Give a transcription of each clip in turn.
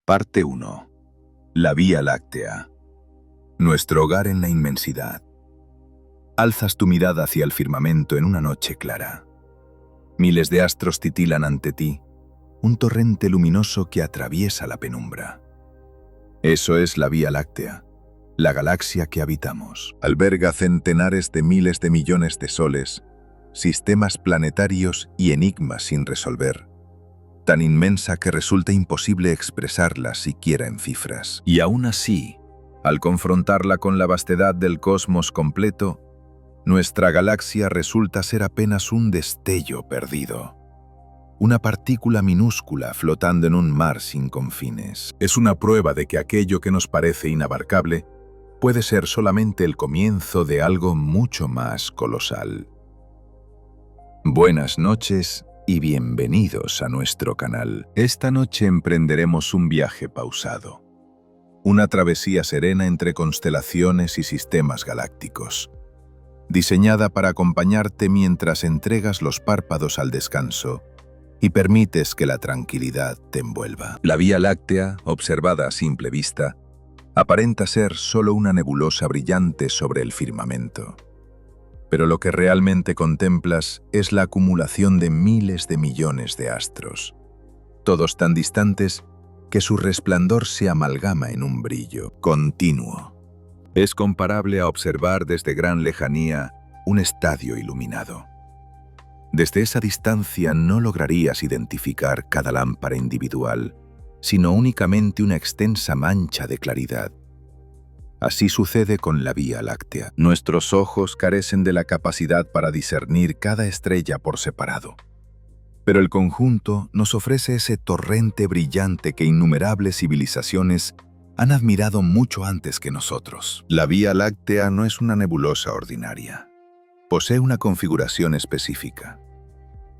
Parte 1. La Vía Láctea. Nuestro hogar en la inmensidad. Alzas tu mirada hacia el firmamento en una noche clara. Miles de astros titilan ante ti, un torrente luminoso que atraviesa la penumbra. Eso es la Vía Láctea, la galaxia que habitamos. Alberga centenares de miles de millones de soles, sistemas planetarios y enigmas sin resolver, tan inmensa que resulta imposible expresarla siquiera en cifras. Y aún así, al confrontarla con la vastedad del cosmos completo, nuestra galaxia resulta ser apenas un destello perdido. Una partícula minúscula flotando en un mar sin confines. Es una prueba de que aquello que nos parece inabarcable puede ser solamente el comienzo de algo mucho más colosal. Buenas noches y bienvenidos a nuestro canal. Esta noche emprenderemos un viaje pausado. Una travesía serena entre constelaciones y sistemas galácticos, diseñada para acompañarte mientras entregas los párpados al descanso y permites que la tranquilidad te envuelva. La Vía Láctea, observada a simple vista, aparenta ser solo una nebulosa brillante sobre el firmamento. Pero lo que realmente contemplas es la acumulación de miles de millones de astros, todos tan distantes que su resplandor se amalgama en un brillo continuo. Es comparable a observar desde gran lejanía un estadio iluminado. Desde esa distancia no lograrías identificar cada lámpara individual, sino únicamente una extensa mancha de claridad. Así sucede con la Vía Láctea. Nuestros ojos carecen de la capacidad para discernir cada estrella por separado. Pero el conjunto nos ofrece ese torrente brillante que innumerables civilizaciones han admirado mucho antes que nosotros. La Vía Láctea no es una nebulosa ordinaria. Posee una configuración específica.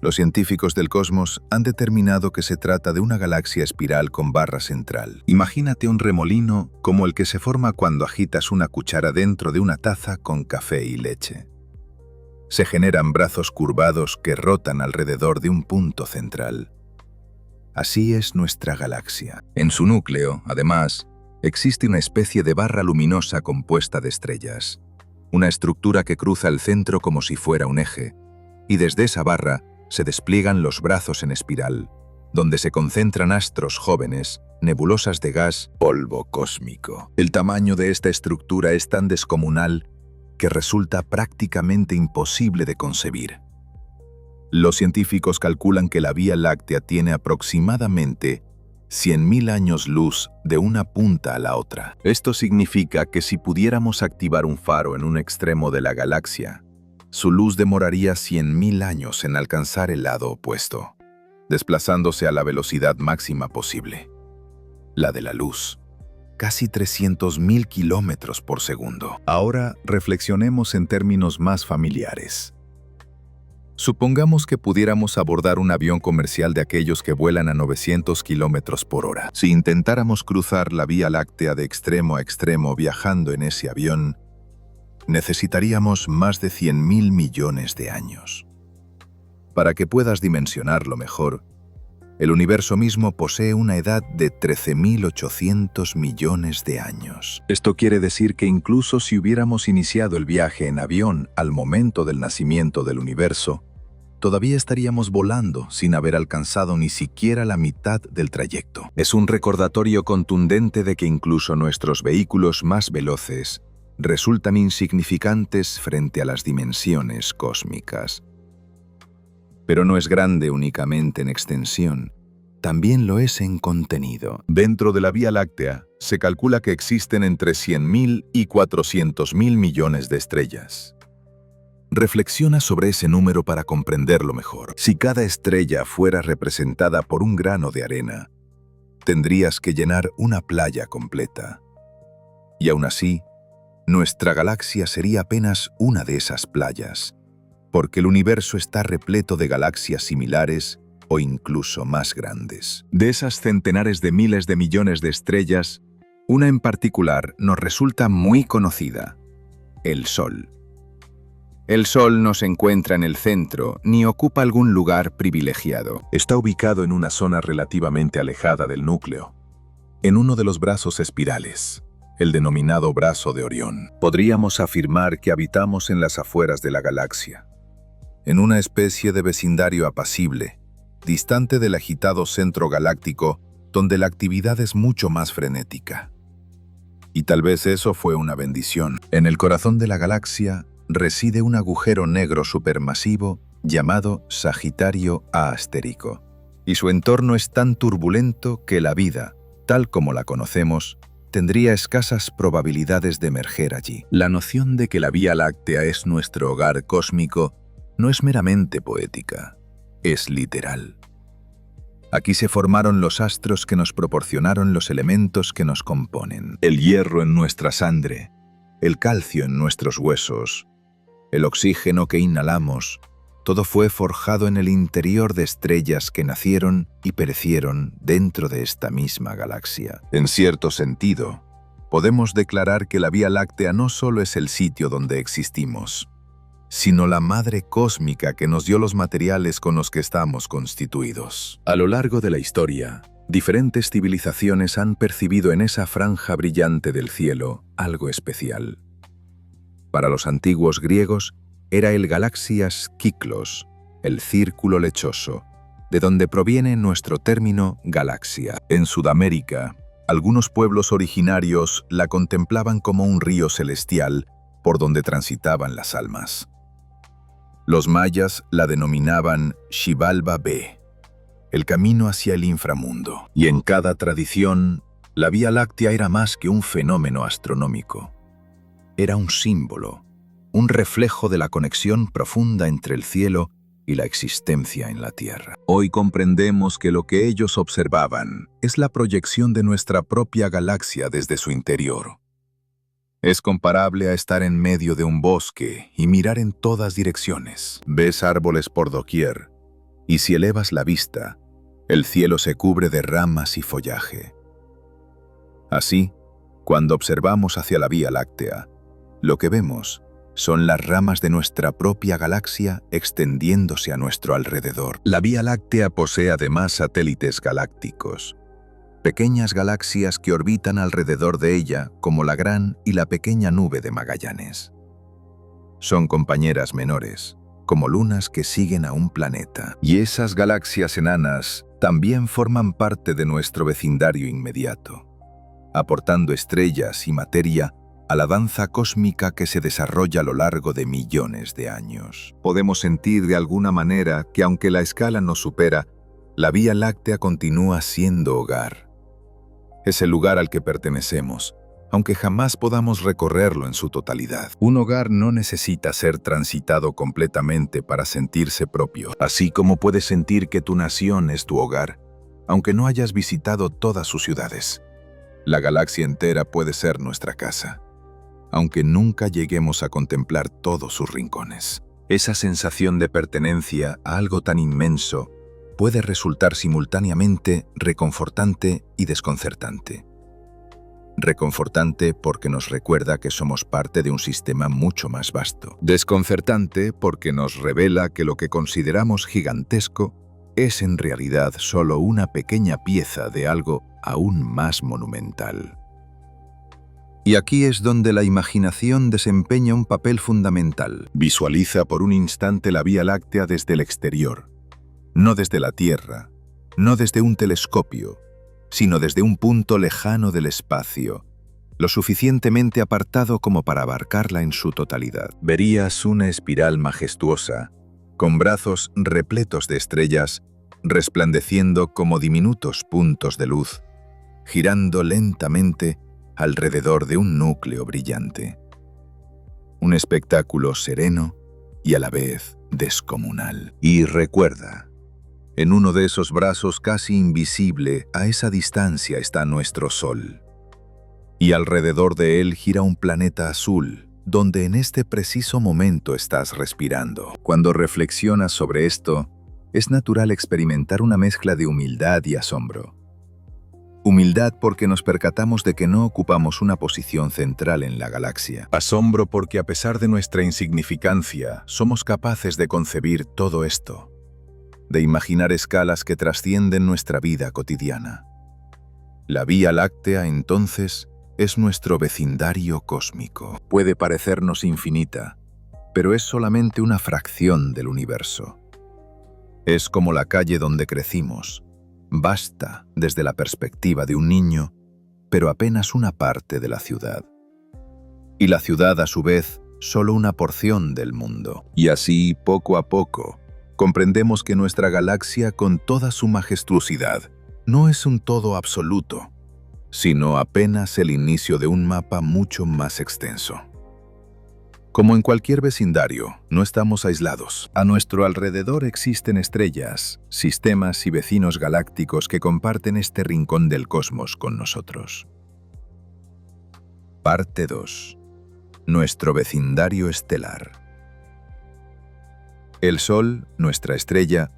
Los científicos del cosmos han determinado que se trata de una galaxia espiral con barra central. Imagínate un remolino como el que se forma cuando agitas una cuchara dentro de una taza con café y leche. Se generan brazos curvados que rotan alrededor de un punto central. Así es nuestra galaxia. En su núcleo, además, existe una especie de barra luminosa compuesta de estrellas, una estructura que cruza el centro como si fuera un eje, y desde esa barra se despliegan los brazos en espiral, donde se concentran astros jóvenes, nebulosas de gas, polvo cósmico. El tamaño de esta estructura es tan descomunal que resulta prácticamente imposible de concebir. Los científicos calculan que la Vía Láctea tiene aproximadamente 100.000 años luz de una punta a la otra. Esto significa que si pudiéramos activar un faro en un extremo de la galaxia, su luz demoraría 100.000 años en alcanzar el lado opuesto, desplazándose a la velocidad máxima posible, la de la luz, casi 300.000 kilómetros por segundo. Ahora reflexionemos en términos más familiares. Supongamos que pudiéramos abordar un avión comercial de aquellos que vuelan a 900 kilómetros por hora. Si intentáramos cruzar la Vía Láctea de extremo a extremo viajando en ese avión, necesitaríamos más de 100.000 millones de años. Para que puedas dimensionarlo mejor, el universo mismo posee una edad de 13.800 millones de años. Esto quiere decir que incluso si hubiéramos iniciado el viaje en avión al momento del nacimiento del universo, todavía estaríamos volando sin haber alcanzado ni siquiera la mitad del trayecto. Es un recordatorio contundente de que incluso nuestros vehículos más veloces resultan insignificantes frente a las dimensiones cósmicas. Pero no es grande únicamente en extensión, también lo es en contenido. Dentro de la Vía Láctea, se calcula que existen entre 100.000 y 400.000 millones de estrellas. Reflexiona sobre ese número para comprenderlo mejor. Si cada estrella fuera representada por un grano de arena, tendrías que llenar una playa completa. Y aún así, nuestra galaxia sería apenas una de esas playas, porque el universo está repleto de galaxias similares o incluso más grandes. De esas centenares de miles de millones de estrellas, una en particular nos resulta muy conocida: el Sol. El Sol no se encuentra en el centro ni ocupa algún lugar privilegiado. Está ubicado en una zona relativamente alejada del núcleo. en uno de los brazos espirales, el denominado brazo de Orión. Podríamos afirmar que habitamos en las afueras de la galaxia, en una especie de vecindario apacible, distante del agitado centro galáctico, donde la actividad es mucho más frenética. Y tal vez eso fue una bendición. En el corazón de la galaxia reside un agujero negro supermasivo llamado Sagitario A Astérico, y su entorno es tan turbulento que la vida, tal como la conocemos, tendría escasas probabilidades de emerger allí. La noción de que la Vía Láctea es nuestro hogar cósmico no es meramente poética, es literal. Aquí se formaron los astros que nos proporcionaron los elementos que nos componen. El hierro en nuestra sangre, el calcio en nuestros huesos, el oxígeno que inhalamos, todo fue forjado en el interior de estrellas que nacieron y perecieron dentro de esta misma galaxia. En cierto sentido, podemos declarar que la Vía Láctea no solo es el sitio donde existimos, sino la madre cósmica que nos dio los materiales con los que estamos constituidos. A lo largo de la historia, diferentes civilizaciones han percibido en esa franja brillante del cielo algo especial. Para los antiguos griegos, era el Galaxias Kyklos, el círculo lechoso, de donde proviene nuestro término galaxia. En Sudamérica, algunos pueblos originarios la contemplaban como un río celestial por donde transitaban las almas. Los mayas la denominaban Xibalba B, el camino hacia el inframundo. Y en cada tradición, la Vía Láctea era más que un fenómeno astronómico. Era un símbolo, un reflejo de la conexión profunda entre el cielo y la existencia en la Tierra. Hoy comprendemos que lo que ellos observaban es la proyección de nuestra propia galaxia desde su interior. Es comparable a estar en medio de un bosque y mirar en todas direcciones. Ves árboles por doquier, y si elevas la vista, el cielo se cubre de ramas y follaje. Así, cuando observamos hacia la Vía Láctea, lo que vemos son las ramas de nuestra propia galaxia extendiéndose a nuestro alrededor. La Vía Láctea posee además satélites galácticos, pequeñas galaxias que orbitan alrededor de ella como la gran y la pequeña nube de Magallanes. Son compañeras menores, como lunas que siguen a un planeta. Y esas galaxias enanas también forman parte de nuestro vecindario inmediato, aportando estrellas y materia a la danza cósmica que se desarrolla a lo largo de millones de años. Podemos sentir de alguna manera que aunque la escala nos supera, la Vía Láctea continúa siendo hogar. Es el lugar al que pertenecemos, aunque jamás podamos recorrerlo en su totalidad. Un hogar no necesita ser transitado completamente para sentirse propio, así como puedes sentir que tu nación es tu hogar, aunque no hayas visitado todas sus ciudades. La galaxia entera puede ser nuestra casa, aunque nunca lleguemos a contemplar todos sus rincones. Esa sensación de pertenencia a algo tan inmenso puede resultar simultáneamente reconfortante y desconcertante. Reconfortante porque nos recuerda que somos parte de un sistema mucho más vasto. Desconcertante porque nos revela que lo que consideramos gigantesco es en realidad solo una pequeña pieza de algo aún más monumental. Y aquí es donde la imaginación desempeña un papel fundamental. Visualiza por un instante la Vía Láctea desde el exterior, no desde la Tierra, no desde un telescopio, sino desde un punto lejano del espacio, lo suficientemente apartado como para abarcarla en su totalidad. Verías una espiral majestuosa, con brazos repletos de estrellas, resplandeciendo como diminutos puntos de luz, girando lentamente alrededor de un núcleo brillante. Un espectáculo sereno y a la vez descomunal. Y recuerda, en uno de esos brazos casi invisible a esa distancia está nuestro Sol. Y alrededor de él gira un planeta azul, donde en este preciso momento estás respirando. Cuando reflexionas sobre esto, es natural experimentar una mezcla de humildad y asombro. Humildad porque nos percatamos de que no ocupamos una posición central en la galaxia. Asombro porque a pesar de nuestra insignificancia, somos capaces de concebir todo esto, de imaginar escalas que trascienden nuestra vida cotidiana. La Vía Láctea, entonces, es nuestro vecindario cósmico. Puede parecernos infinita, pero es solamente una fracción del universo. Es como la calle donde crecimos, vasta desde la perspectiva de un niño, pero apenas una parte de la ciudad. Y la ciudad, a su vez, solo una porción del mundo. Y así, poco a poco, comprendemos que nuestra galaxia, con toda su majestuosidad, no es un todo absoluto, sino apenas el inicio de un mapa mucho más extenso. Como en cualquier vecindario, no estamos aislados. A nuestro alrededor existen estrellas, sistemas y vecinos galácticos que comparten este rincón del cosmos con nosotros. Parte 2. Nuestro vecindario estelar. El Sol, nuestra estrella,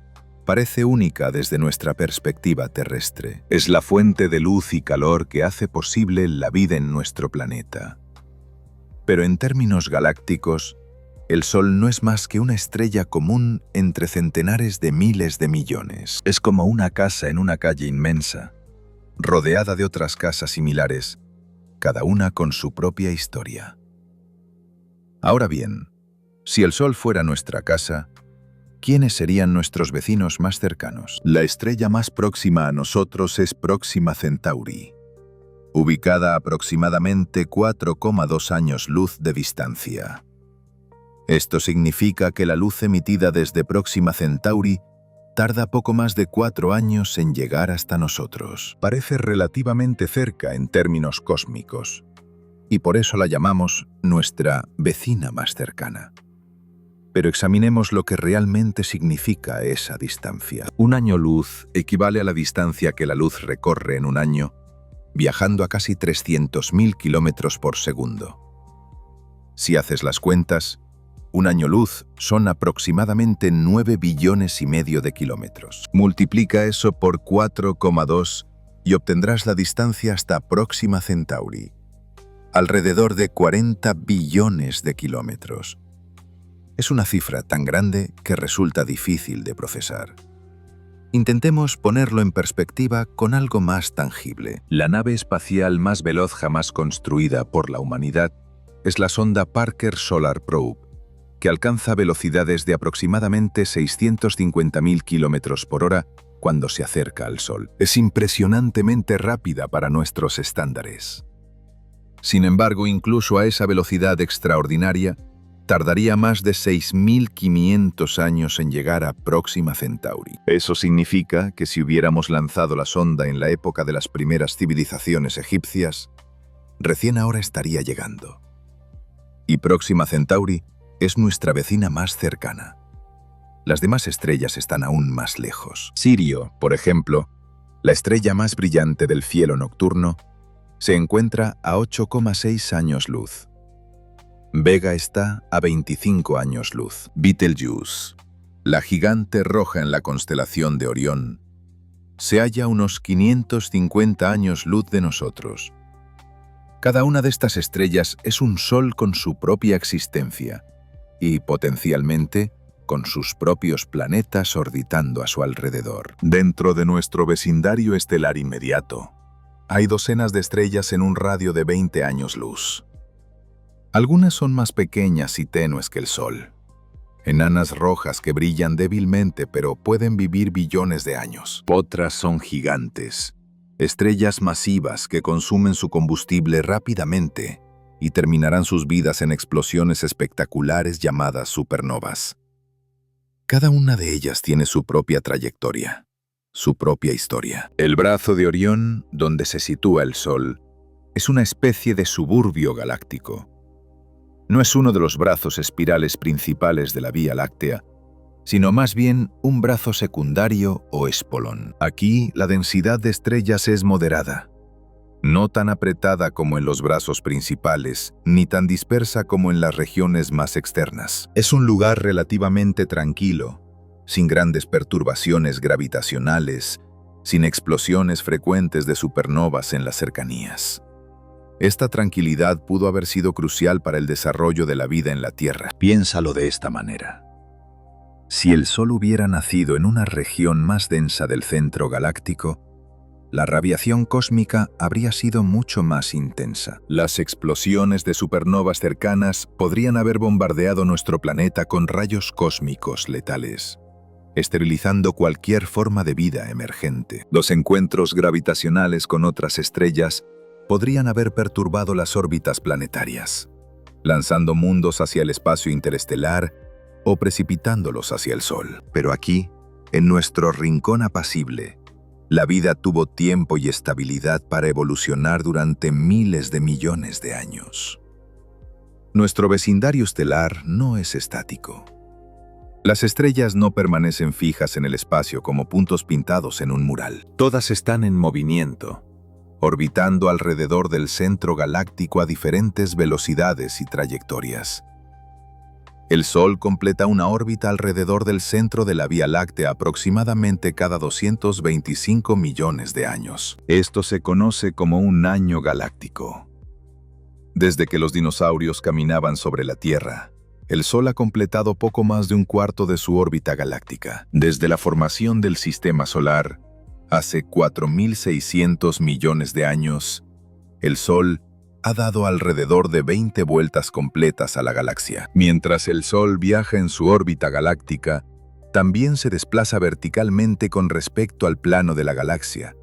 parece única desde nuestra perspectiva terrestre. Es la fuente de luz y calor que hace posible la vida en nuestro planeta. Pero en términos galácticos, el Sol no es más que una estrella común entre centenares de miles de millones. Es como una casa en una calle inmensa, rodeada de otras casas similares, cada una con su propia historia. Ahora bien, si el Sol fuera nuestra casa, ¿quiénes serían nuestros vecinos más cercanos? La estrella más próxima a nosotros es Próxima Centauri, ubicada aproximadamente 4,2 años luz de distancia. Esto significa que la luz emitida desde Próxima Centauri tarda poco más de 4 años en llegar hasta nosotros. Parece relativamente cerca en términos cósmicos, y por eso la llamamos nuestra vecina más cercana. Pero examinemos lo que realmente significa esa distancia. Un año luz equivale a la distancia que la luz recorre en un año, viajando a casi 300.000 kilómetros por segundo. Si haces las cuentas, un año luz son aproximadamente 9 billones y medio de kilómetros. Multiplica eso por 4,2 y obtendrás la distancia hasta Próxima Centauri, alrededor de 40 billones de kilómetros. Es una cifra tan grande que resulta difícil de procesar. Intentemos ponerlo en perspectiva con algo más tangible. La nave espacial más veloz jamás construida por la humanidad es la sonda Parker Solar Probe, que alcanza velocidades de aproximadamente 650.000 kilómetros por hora cuando se acerca al Sol. Es impresionantemente rápida para nuestros estándares. Sin embargo, incluso a esa velocidad extraordinaria, tardaría más de 6.500 años en llegar a Próxima Centauri. Eso significa que si hubiéramos lanzado la sonda en la época de las primeras civilizaciones egipcias, recién ahora estaría llegando. Y Próxima Centauri es nuestra vecina más cercana. Las demás estrellas están aún más lejos. Sirio, por ejemplo, la estrella más brillante del cielo nocturno, se encuentra a 8,6 años luz. Vega está a 25 años luz. Betelgeuse, la gigante roja en la constelación de Orión, se halla a unos 550 años luz de nosotros. Cada una de estas estrellas es un sol con su propia existencia y, potencialmente, con sus propios planetas orbitando a su alrededor. Dentro de nuestro vecindario estelar inmediato, hay docenas de estrellas en un radio de 20 años luz. Algunas son más pequeñas y tenues que el Sol, enanas rojas que brillan débilmente pero pueden vivir billones de años. Otras son gigantes, estrellas masivas que consumen su combustible rápidamente y terminarán sus vidas en explosiones espectaculares llamadas supernovas. Cada una de ellas tiene su propia trayectoria, su propia historia. El brazo de Orión, donde se sitúa el Sol, es una especie de suburbio galáctico. No es uno de los brazos espirales principales de la Vía Láctea, sino más bien un brazo secundario o espolón. Aquí la densidad de estrellas es moderada, no tan apretada como en los brazos principales, ni tan dispersa como en las regiones más externas. Es un lugar relativamente tranquilo, sin grandes perturbaciones gravitacionales, sin explosiones frecuentes de supernovas en las cercanías. Esta tranquilidad pudo haber sido crucial para el desarrollo de la vida en la Tierra. Piénsalo de esta manera. Si el Sol hubiera nacido en una región más densa del centro galáctico, la radiación cósmica habría sido mucho más intensa. Las explosiones de supernovas cercanas podrían haber bombardeado nuestro planeta con rayos cósmicos letales, esterilizando cualquier forma de vida emergente. Los encuentros gravitacionales con otras estrellas podrían haber perturbado las órbitas planetarias, lanzando mundos hacia el espacio interestelar o precipitándolos hacia el Sol. Pero aquí, en nuestro rincón apacible, la vida tuvo tiempo y estabilidad para evolucionar durante miles de millones de años. Nuestro vecindario estelar no es estático. Las estrellas no permanecen fijas en el espacio como puntos pintados en un mural. Todas están en movimiento, orbitando alrededor del centro galáctico a diferentes velocidades y trayectorias. El Sol completa una órbita alrededor del centro de la Vía Láctea aproximadamente cada 225 millones de años. Esto se conoce como un año galáctico. Desde que los dinosaurios caminaban sobre la Tierra, el Sol ha completado poco más de un cuarto de su órbita galáctica. Desde la formación del Sistema Solar, hace 4.600 millones de años, el Sol ha dado alrededor de 20 vueltas completas a la galaxia. Mientras el Sol viaja en su órbita galáctica, también se desplaza verticalmente con respecto al plano de la galaxia,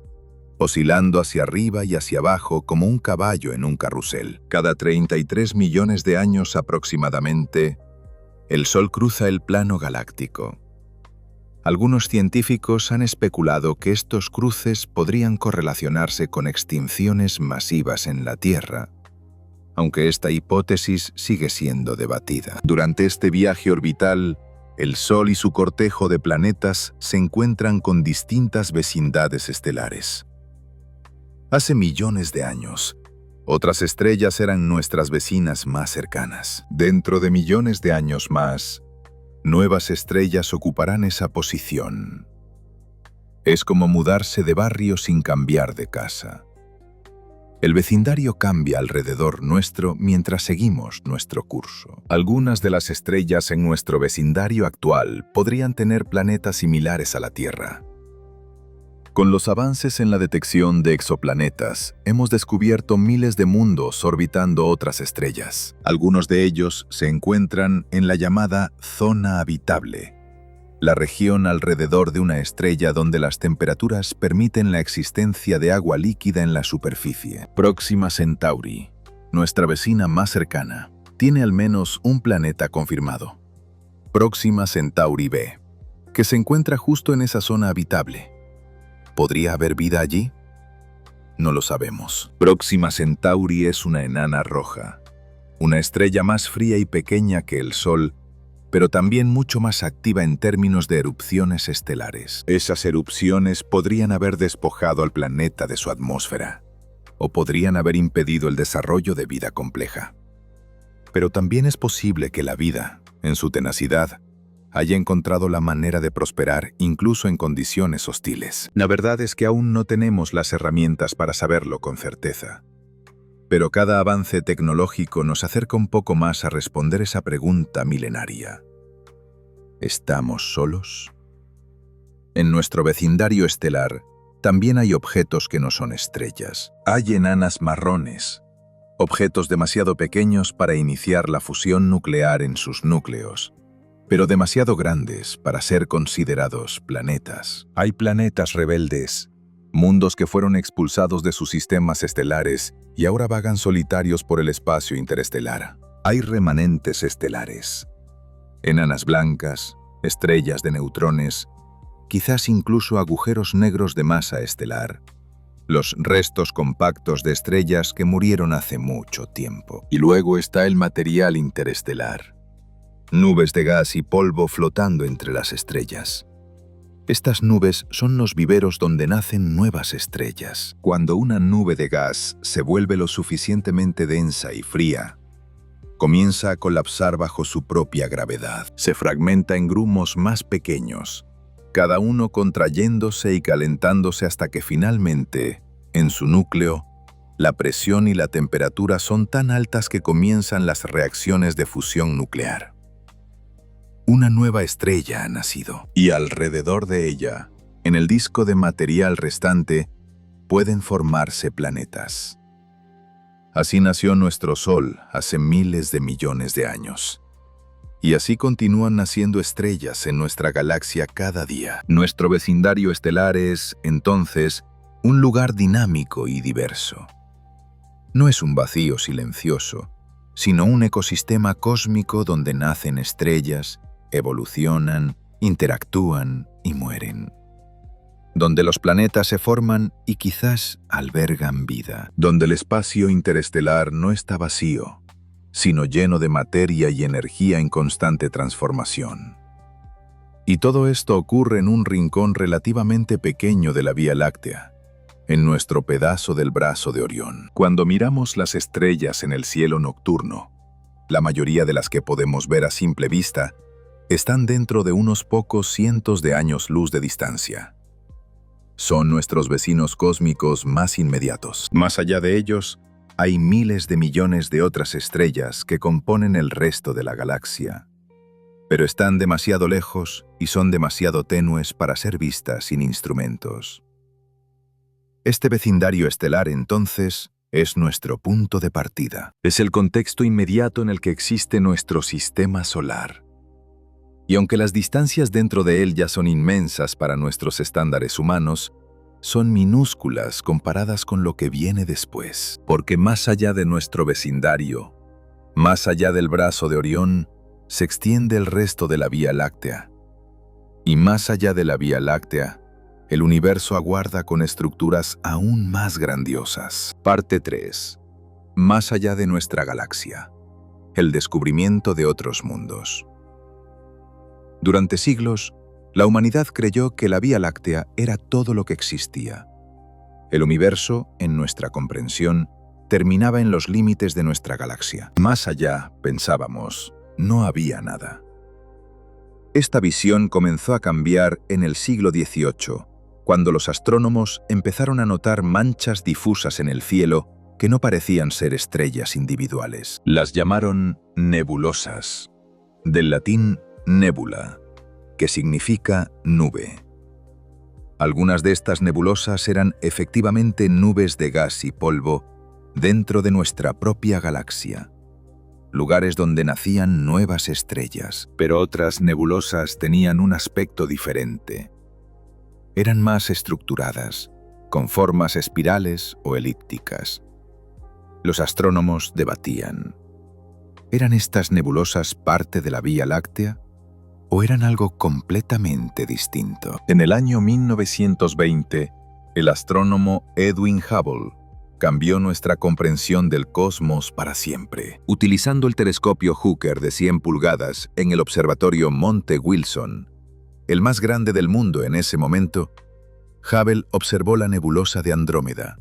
oscilando hacia arriba y hacia abajo como un caballo en un carrusel. Cada 33 millones de años aproximadamente, el Sol cruza el plano galáctico. Algunos científicos han especulado que estos cruces podrían correlacionarse con extinciones masivas en la Tierra, aunque esta hipótesis sigue siendo debatida. Durante este viaje orbital, el Sol y su cortejo de planetas se encuentran con distintas vecindades estelares. Hace millones de años, otras estrellas eran nuestras vecinas más cercanas. Dentro de millones de años más, nuevas estrellas ocuparán esa posición. Es como mudarse de barrio sin cambiar de casa. El vecindario cambia alrededor nuestro mientras seguimos nuestro curso. Algunas de las estrellas en nuestro vecindario actual podrían tener planetas similares a la Tierra. Con los avances en la detección de exoplanetas, hemos descubierto miles de mundos orbitando otras estrellas. Algunos de ellos se encuentran en la llamada zona habitable, la región alrededor de una estrella donde las temperaturas permiten la existencia de agua líquida en la superficie. Próxima Centauri, nuestra vecina más cercana, tiene al menos un planeta confirmado. Próxima Centauri b, que se encuentra justo en esa zona habitable. ¿Podría haber vida allí? No lo sabemos. Próxima Centauri es una enana roja, una estrella más fría y pequeña que el Sol, pero también mucho más activa en términos de erupciones estelares. Esas erupciones podrían haber despojado al planeta de su atmósfera, o podrían haber impedido el desarrollo de vida compleja. Pero también es posible que la vida, en su tenacidad, haya encontrado la manera de prosperar incluso en condiciones hostiles. La verdad es que aún no tenemos las herramientas para saberlo con certeza. Pero cada avance tecnológico nos acerca un poco más a responder esa pregunta milenaria. ¿Estamos solos? En nuestro vecindario estelar también hay objetos que no son estrellas. Hay enanas marrones, objetos demasiado pequeños para iniciar la fusión nuclear en sus núcleos, pero demasiado grandes para ser considerados planetas. Hay planetas rebeldes, mundos que fueron expulsados de sus sistemas estelares y ahora vagan solitarios por el espacio interestelar. Hay remanentes estelares, enanas blancas, estrellas de neutrones, quizás incluso agujeros negros de masa estelar, los restos compactos de estrellas que murieron hace mucho tiempo. Y luego está el material interestelar, nubes de gas y polvo flotando entre las estrellas. Estas nubes son los viveros donde nacen nuevas estrellas. Cuando una nube de gas se vuelve lo suficientemente densa y fría, comienza a colapsar bajo su propia gravedad. Se fragmenta en grumos más pequeños, cada uno contrayéndose y calentándose hasta que finalmente, en su núcleo, la presión y la temperatura son tan altas que comienzan las reacciones de fusión nuclear. Una nueva estrella ha nacido, y alrededor de ella, en el disco de material restante, pueden formarse planetas. Así nació nuestro Sol hace miles de millones de años. Y así continúan naciendo estrellas en nuestra galaxia cada día. Nuestro vecindario estelar es, entonces, un lugar dinámico y diverso. No es un vacío silencioso, sino un ecosistema cósmico donde nacen estrellas, evolucionan, interactúan y mueren. Donde los planetas se forman y quizás albergan vida. Donde el espacio interestelar no está vacío, sino lleno de materia y energía en constante transformación. Y todo esto ocurre en un rincón relativamente pequeño de la Vía Láctea, en nuestro pedazo del brazo de Orión. Cuando miramos las estrellas en el cielo nocturno, la mayoría de las que podemos ver a simple vista están dentro de unos pocos cientos de años luz de distancia. Son nuestros vecinos cósmicos más inmediatos. Más allá de ellos, hay miles de millones de otras estrellas que componen el resto de la galaxia, pero están demasiado lejos y son demasiado tenues para ser vistas sin instrumentos. Este vecindario estelar, entonces, es nuestro punto de partida. Es el contexto inmediato en el que existe nuestro sistema solar. Y aunque las distancias dentro de él ya son inmensas para nuestros estándares humanos, son minúsculas comparadas con lo que viene después. Porque más allá de nuestro vecindario, más allá del brazo de Orión, se extiende el resto de la Vía Láctea. Y más allá de la Vía Láctea, el universo aguarda con estructuras aún más grandiosas. Parte 3. Más allá de nuestra galaxia. El descubrimiento de otros mundos. Durante siglos, la humanidad creyó que la Vía Láctea era todo lo que existía. El universo, en nuestra comprensión, terminaba en los límites de nuestra galaxia. Más allá, pensábamos, no había nada. Esta visión comenzó a cambiar en el siglo XVIII, cuando los astrónomos empezaron a notar manchas difusas en el cielo que no parecían ser estrellas individuales. Las llamaron nebulosas, del latín nebula, que significa nube. Algunas de estas nebulosas eran efectivamente nubes de gas y polvo dentro de nuestra propia galaxia, lugares donde nacían nuevas estrellas, pero otras nebulosas tenían un aspecto diferente. Eran más estructuradas, con formas espirales o elípticas. Los astrónomos debatían. ¿Eran estas nebulosas parte de la Vía Láctea o eran algo completamente distinto? En el año 1920, el astrónomo Edwin Hubble cambió nuestra comprensión del cosmos para siempre. Utilizando el telescopio Hooker de 100 pulgadas en el observatorio Monte Wilson, el más grande del mundo en ese momento, Hubble observó la nebulosa de Andrómeda.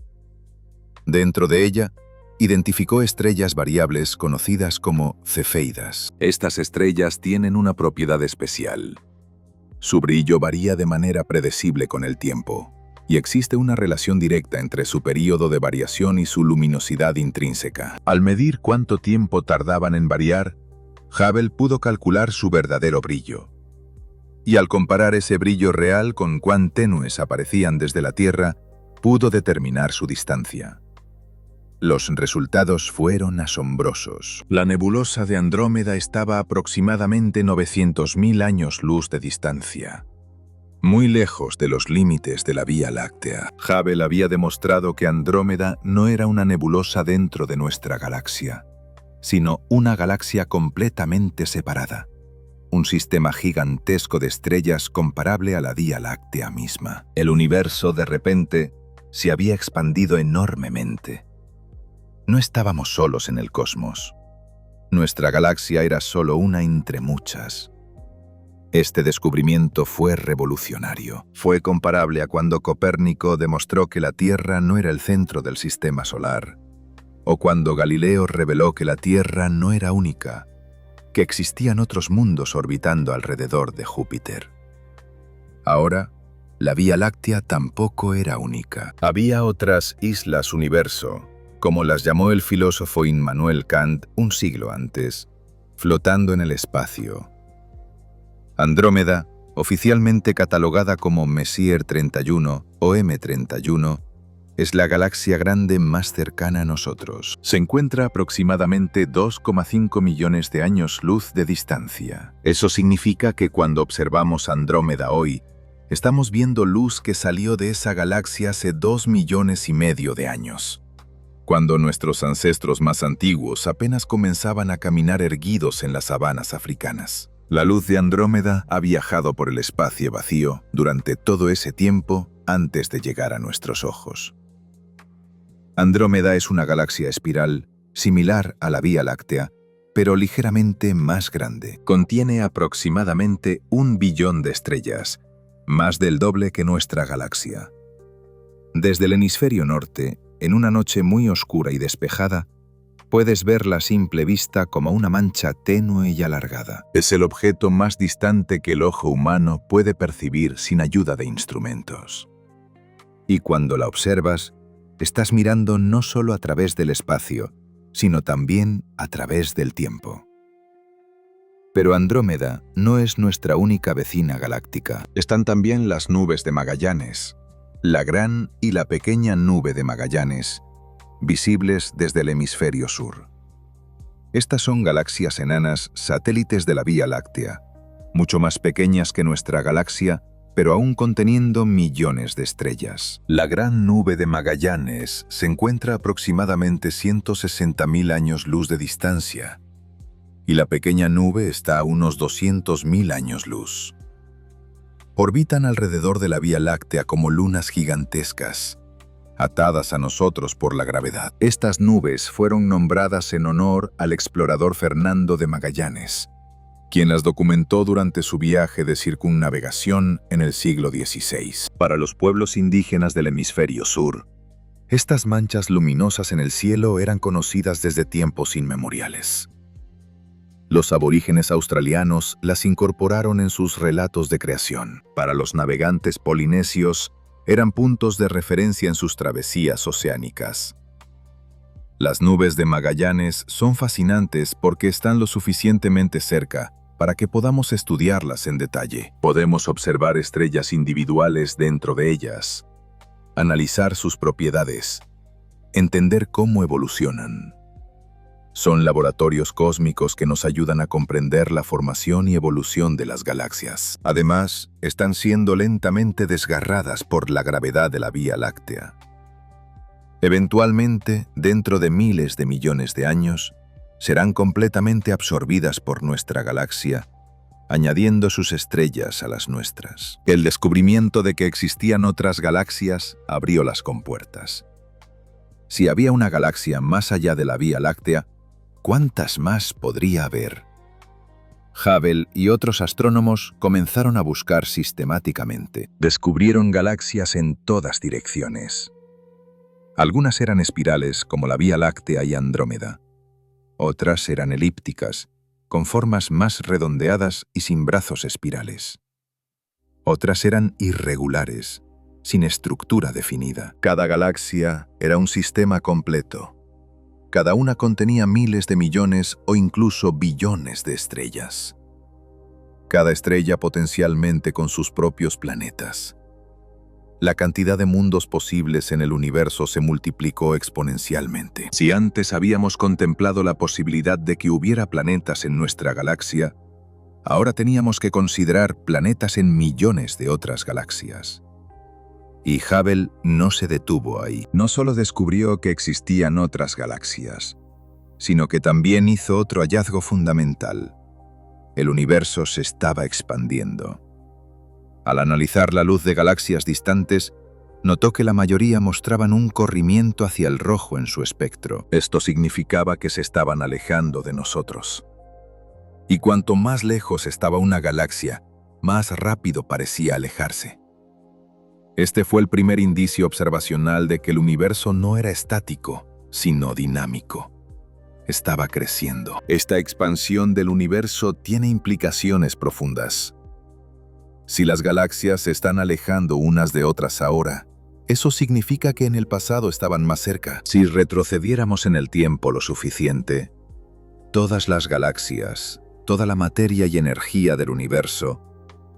Dentro de ella, identificó estrellas variables conocidas como cefeidas. Estas estrellas tienen una propiedad especial. Su brillo varía de manera predecible con el tiempo, y existe una relación directa entre su período de variación y su luminosidad intrínseca. Al medir cuánto tiempo tardaban en variar, Hubble pudo calcular su verdadero brillo. Y al comparar ese brillo real con cuán tenues aparecían desde la Tierra, pudo determinar su distancia. Los resultados fueron asombrosos. La nebulosa de Andrómeda estaba a aproximadamente 900.000 años luz de distancia, muy lejos de los límites de la Vía Láctea. Hubble había demostrado que Andrómeda no era una nebulosa dentro de nuestra galaxia, sino una galaxia completamente separada, un sistema gigantesco de estrellas comparable a la Vía Láctea misma. El universo, de repente, se había expandido enormemente. No estábamos solos en el cosmos. Nuestra galaxia era solo una entre muchas. Este descubrimiento fue revolucionario. Fue comparable a cuando Copérnico demostró que la Tierra no era el centro del sistema solar, o cuando Galileo reveló que la Tierra no era única, que existían otros mundos orbitando alrededor de Júpiter. Ahora, la Vía Láctea tampoco era única. Había otras islas universo, como las llamó el filósofo Immanuel Kant un siglo antes, flotando en el espacio. Andrómeda, oficialmente catalogada como Messier 31 o M31, es la galaxia grande más cercana a nosotros. Se encuentra a aproximadamente 2,5 millones de años luz de distancia. Eso significa que cuando observamos Andrómeda hoy, estamos viendo luz que salió de esa galaxia hace 2,5 millones de años, cuando nuestros ancestros más antiguos apenas comenzaban a caminar erguidos en las sabanas africanas. La luz de Andrómeda ha viajado por el espacio vacío durante todo ese tiempo antes de llegar a nuestros ojos. Andrómeda es una galaxia espiral similar a la Vía Láctea, pero ligeramente más grande. Contiene aproximadamente 1 billón de estrellas, más del doble que nuestra galaxia. Desde el hemisferio norte, en una noche muy oscura y despejada, puedes verla a simple vista como una mancha tenue y alargada. Es el objeto más distante que el ojo humano puede percibir sin ayuda de instrumentos. Y cuando la observas, estás mirando no solo a través del espacio, sino también a través del tiempo. Pero Andrómeda no es nuestra única vecina galáctica. Están también las nubes de Magallanes, la gran y la pequeña nube de Magallanes, visibles desde el hemisferio sur. Estas son galaxias enanas, satélites de la Vía Láctea, mucho más pequeñas que nuestra galaxia, pero aún conteniendo millones de estrellas. La gran nube de Magallanes se encuentra a aproximadamente 160.000 años luz de distancia, y la pequeña nube está a unos 200.000 años luz. Orbitan alrededor de la Vía Láctea como lunas gigantescas, atadas a nosotros por la gravedad. Estas nubes fueron nombradas en honor al explorador Fernando de Magallanes, quien las documentó durante su viaje de circunnavegación en el siglo XVI. Para los pueblos indígenas del hemisferio sur, estas manchas luminosas en el cielo eran conocidas desde tiempos inmemoriales. Los aborígenes australianos las incorporaron en sus relatos de creación. Para los navegantes polinesios, eran puntos de referencia en sus travesías oceánicas. Las nubes de Magallanes son fascinantes porque están lo suficientemente cerca para que podamos estudiarlas en detalle. Podemos observar estrellas individuales dentro de ellas, analizar sus propiedades, entender cómo evolucionan. Son laboratorios cósmicos que nos ayudan a comprender la formación y evolución de las galaxias. Además, están siendo lentamente desgarradas por la gravedad de la Vía Láctea. Eventualmente, dentro de miles de millones de años, serán completamente absorbidas por nuestra galaxia, añadiendo sus estrellas a las nuestras. El descubrimiento de que existían otras galaxias abrió las compuertas. Si había una galaxia más allá de la Vía Láctea, ¿cuántas más podría haber? Hubble y otros astrónomos comenzaron a buscar sistemáticamente. Descubrieron galaxias en todas direcciones. Algunas eran espirales, como la Vía Láctea y Andrómeda. Otras eran elípticas, con formas más redondeadas y sin brazos espirales. Otras eran irregulares, sin estructura definida. Cada galaxia era un sistema completo. Cada una contenía miles de millones o incluso billones de estrellas. Cada estrella potencialmente con sus propios planetas. La cantidad de mundos posibles en el universo se multiplicó exponencialmente. Si antes habíamos contemplado la posibilidad de que hubiera planetas en nuestra galaxia, ahora teníamos que considerar planetas en millones de otras galaxias. Y Hubble no se detuvo ahí. No solo descubrió que existían otras galaxias, sino que también hizo otro hallazgo fundamental. El universo se estaba expandiendo. Al analizar la luz de galaxias distantes, notó que la mayoría mostraban un corrimiento hacia el rojo en su espectro. Esto significaba que se estaban alejando de nosotros. Y cuanto más lejos estaba una galaxia, más rápido parecía alejarse. Este fue el primer indicio observacional de que el universo no era estático, sino dinámico. Estaba creciendo. Esta expansión del universo tiene implicaciones profundas. Si las galaxias se están alejando unas de otras ahora, eso significa que en el pasado estaban más cerca. Si retrocediéramos en el tiempo lo suficiente, todas las galaxias, toda la materia y energía del universo,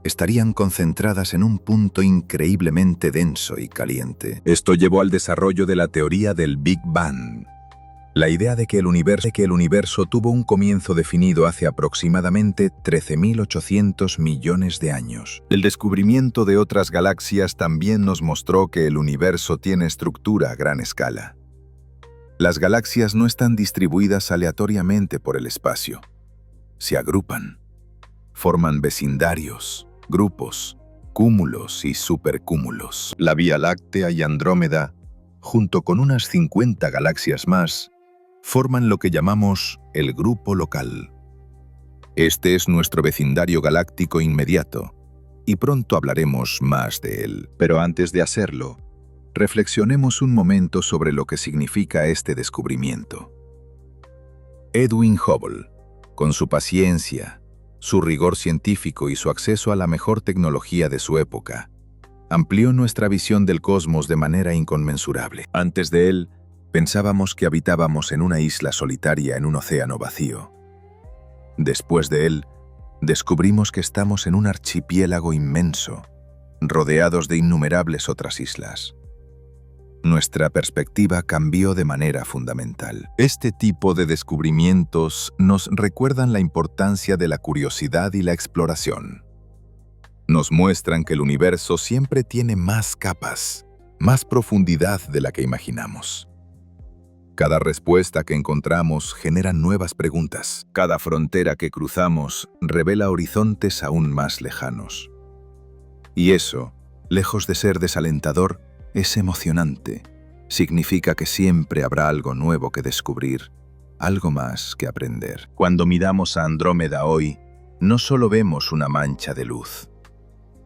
estarían concentradas en un punto increíblemente denso y caliente. Esto llevó al desarrollo de la teoría del Big Bang. La idea de que el universo tuvo un comienzo definido hace aproximadamente 13.800 millones de años. El descubrimiento de otras galaxias también nos mostró que el universo tiene estructura a gran escala. Las galaxias no están distribuidas aleatoriamente por el espacio. Se agrupan, forman vecindarios, grupos, cúmulos y supercúmulos. La Vía Láctea y Andrómeda, junto con unas 50 galaxias más, forman lo que llamamos el grupo local. Este es nuestro vecindario galáctico inmediato, y pronto hablaremos más de él. Pero antes de hacerlo, reflexionemos un momento sobre lo que significa este descubrimiento. Edwin Hubble, con su paciencia, su rigor científico y su acceso a la mejor tecnología de su época, amplió nuestra visión del cosmos de manera inconmensurable. Antes de él, pensábamos que habitábamos en una isla solitaria en un océano vacío. Después de él, descubrimos que estamos en un archipiélago inmenso, rodeados de innumerables otras islas. Nuestra perspectiva cambió de manera fundamental. Este tipo de descubrimientos nos recuerdan la importancia de la curiosidad y la exploración. Nos muestran que el universo siempre tiene más capas, más profundidad de la que imaginamos. Cada respuesta que encontramos genera nuevas preguntas. Cada frontera que cruzamos revela horizontes aún más lejanos. Y eso, lejos de ser desalentador, es emocionante. Significa que siempre habrá algo nuevo que descubrir, algo más que aprender. Cuando miramos a Andrómeda hoy, no solo vemos una mancha de luz.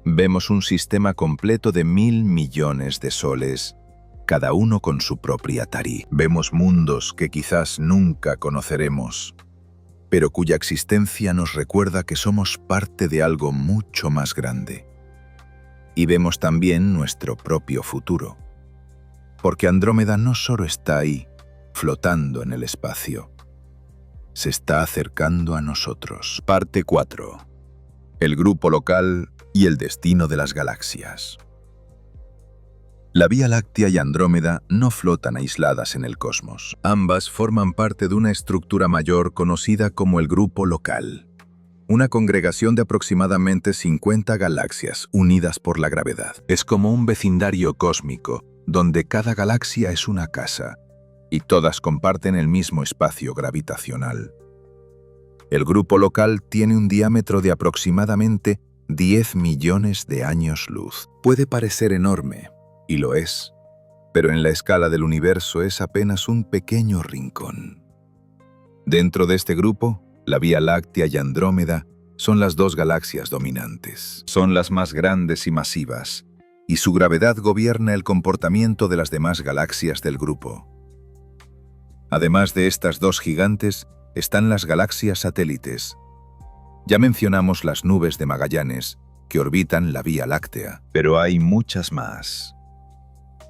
Vemos un sistema completo de 1.000 millones de soles, cada uno con su propia Atari. Vemos mundos que quizás nunca conoceremos, pero cuya existencia nos recuerda que somos parte de algo mucho más grande. Y vemos también nuestro propio futuro, porque Andrómeda no solo está ahí, flotando en el espacio, se está acercando a nosotros. Parte 4. El grupo local y el destino de las galaxias. La Vía Láctea y Andrómeda no flotan aisladas en el cosmos. Ambas forman parte de una estructura mayor conocida como el grupo local, una congregación de aproximadamente 50 galaxias unidas por la gravedad. Es como un vecindario cósmico, donde cada galaxia es una casa, y todas comparten el mismo espacio gravitacional. El grupo local tiene un diámetro de aproximadamente 10 millones de años luz. Puede parecer enorme, y lo es, pero en la escala del universo es apenas un pequeño rincón. Dentro de este grupo, la Vía Láctea y Andrómeda son las dos galaxias dominantes. Son las más grandes y masivas, y su gravedad gobierna el comportamiento de las demás galaxias del grupo. Además de estas dos gigantes, están las galaxias satélites. Ya mencionamos las nubes de Magallanes, que orbitan la Vía Láctea, pero hay muchas más.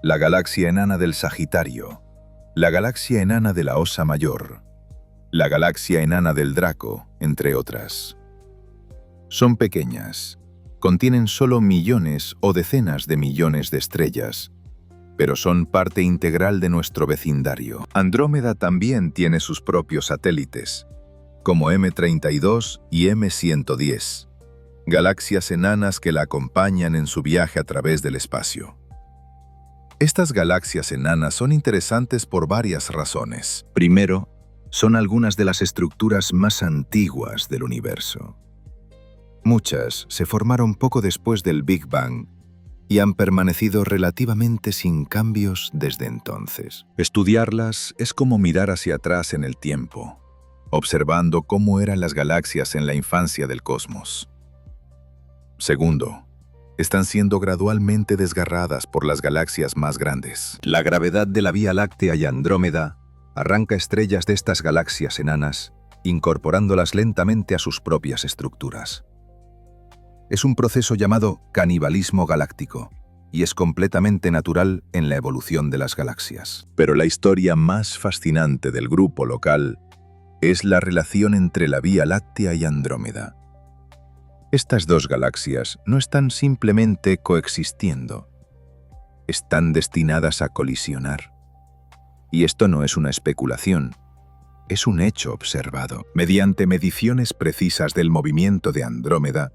La galaxia enana del Sagitario, la galaxia enana de la Osa Mayor, la galaxia enana del Draco, entre otras. Son pequeñas, contienen solo millones o decenas de millones de estrellas, pero son parte integral de nuestro vecindario. Andrómeda también tiene sus propios satélites, como M32 y M110, galaxias enanas que la acompañan en su viaje a través del espacio. Estas galaxias enanas son interesantes por varias razones. Primero, son algunas de las estructuras más antiguas del universo. Muchas se formaron poco después del Big Bang y han permanecido relativamente sin cambios desde entonces. Estudiarlas es como mirar hacia atrás en el tiempo, observando cómo eran las galaxias en la infancia del cosmos. Segundo, están siendo gradualmente desgarradas por las galaxias más grandes. La gravedad de la Vía Láctea y Andrómeda arranca estrellas de estas galaxias enanas, incorporándolas lentamente a sus propias estructuras. Es un proceso llamado canibalismo galáctico, y es completamente natural en la evolución de las galaxias. Pero la historia más fascinante del grupo local es la relación entre la Vía Láctea y Andrómeda. Estas dos galaxias no están simplemente coexistiendo, están destinadas a colisionar. Y esto no es una especulación, es un hecho observado. Mediante mediciones precisas del movimiento de Andrómeda,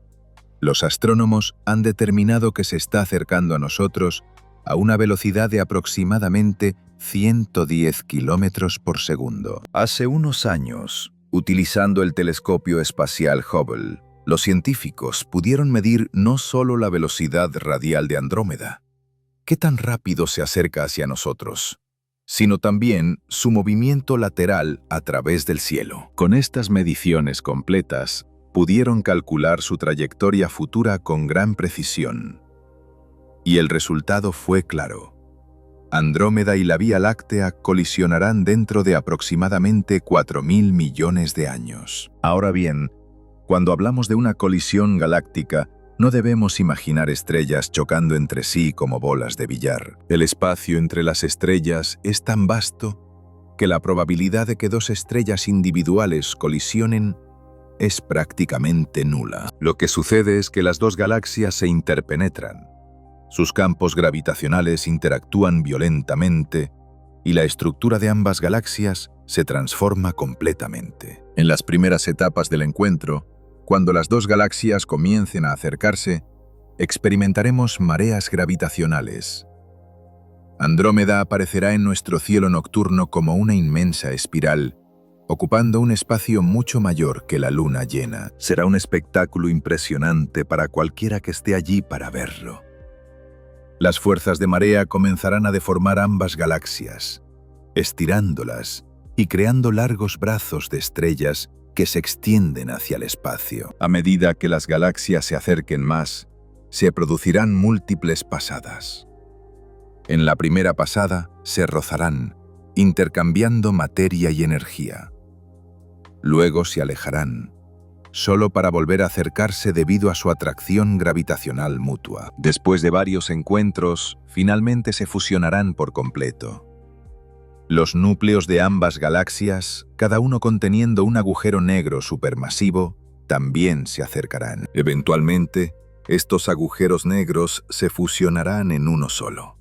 los astrónomos han determinado que se está acercando a nosotros a una velocidad de aproximadamente 110 kilómetros por segundo. Hace unos años, utilizando el telescopio espacial Hubble, los científicos pudieron medir no solo la velocidad radial de Andrómeda, qué tan rápido se acerca hacia nosotros, sino también su movimiento lateral a través del cielo. Con estas mediciones completas, pudieron calcular su trayectoria futura con gran precisión. Y el resultado fue claro. Andrómeda y la Vía Láctea colisionarán dentro de aproximadamente 4.000 millones de años. Ahora bien, cuando hablamos de una colisión galáctica, no debemos imaginar estrellas chocando entre sí como bolas de billar. El espacio entre las estrellas es tan vasto que la probabilidad de que dos estrellas individuales colisionen es prácticamente nula. Lo que sucede es que las dos galaxias se interpenetran. Sus campos gravitacionales interactúan violentamente y la estructura de ambas galaxias se transforma completamente. En las primeras etapas del encuentro, cuando las dos galaxias comiencen a acercarse, experimentaremos mareas gravitacionales. Andrómeda aparecerá en nuestro cielo nocturno como una inmensa espiral, ocupando un espacio mucho mayor que la luna llena. Será un espectáculo impresionante para cualquiera que esté allí para verlo. Las fuerzas de marea comenzarán a deformar ambas galaxias, estirándolas y creando largos brazos de estrellas que se extienden hacia el espacio. A medida que las galaxias se acerquen más, se producirán múltiples pasadas. En la primera pasada se rozarán, intercambiando materia y energía. Luego se alejarán, solo para volver a acercarse debido a su atracción gravitacional mutua. Después de varios encuentros, finalmente se fusionarán por completo. Los núcleos de ambas galaxias, cada uno conteniendo un agujero negro supermasivo, también se acercarán. Eventualmente, estos agujeros negros se fusionarán en uno solo,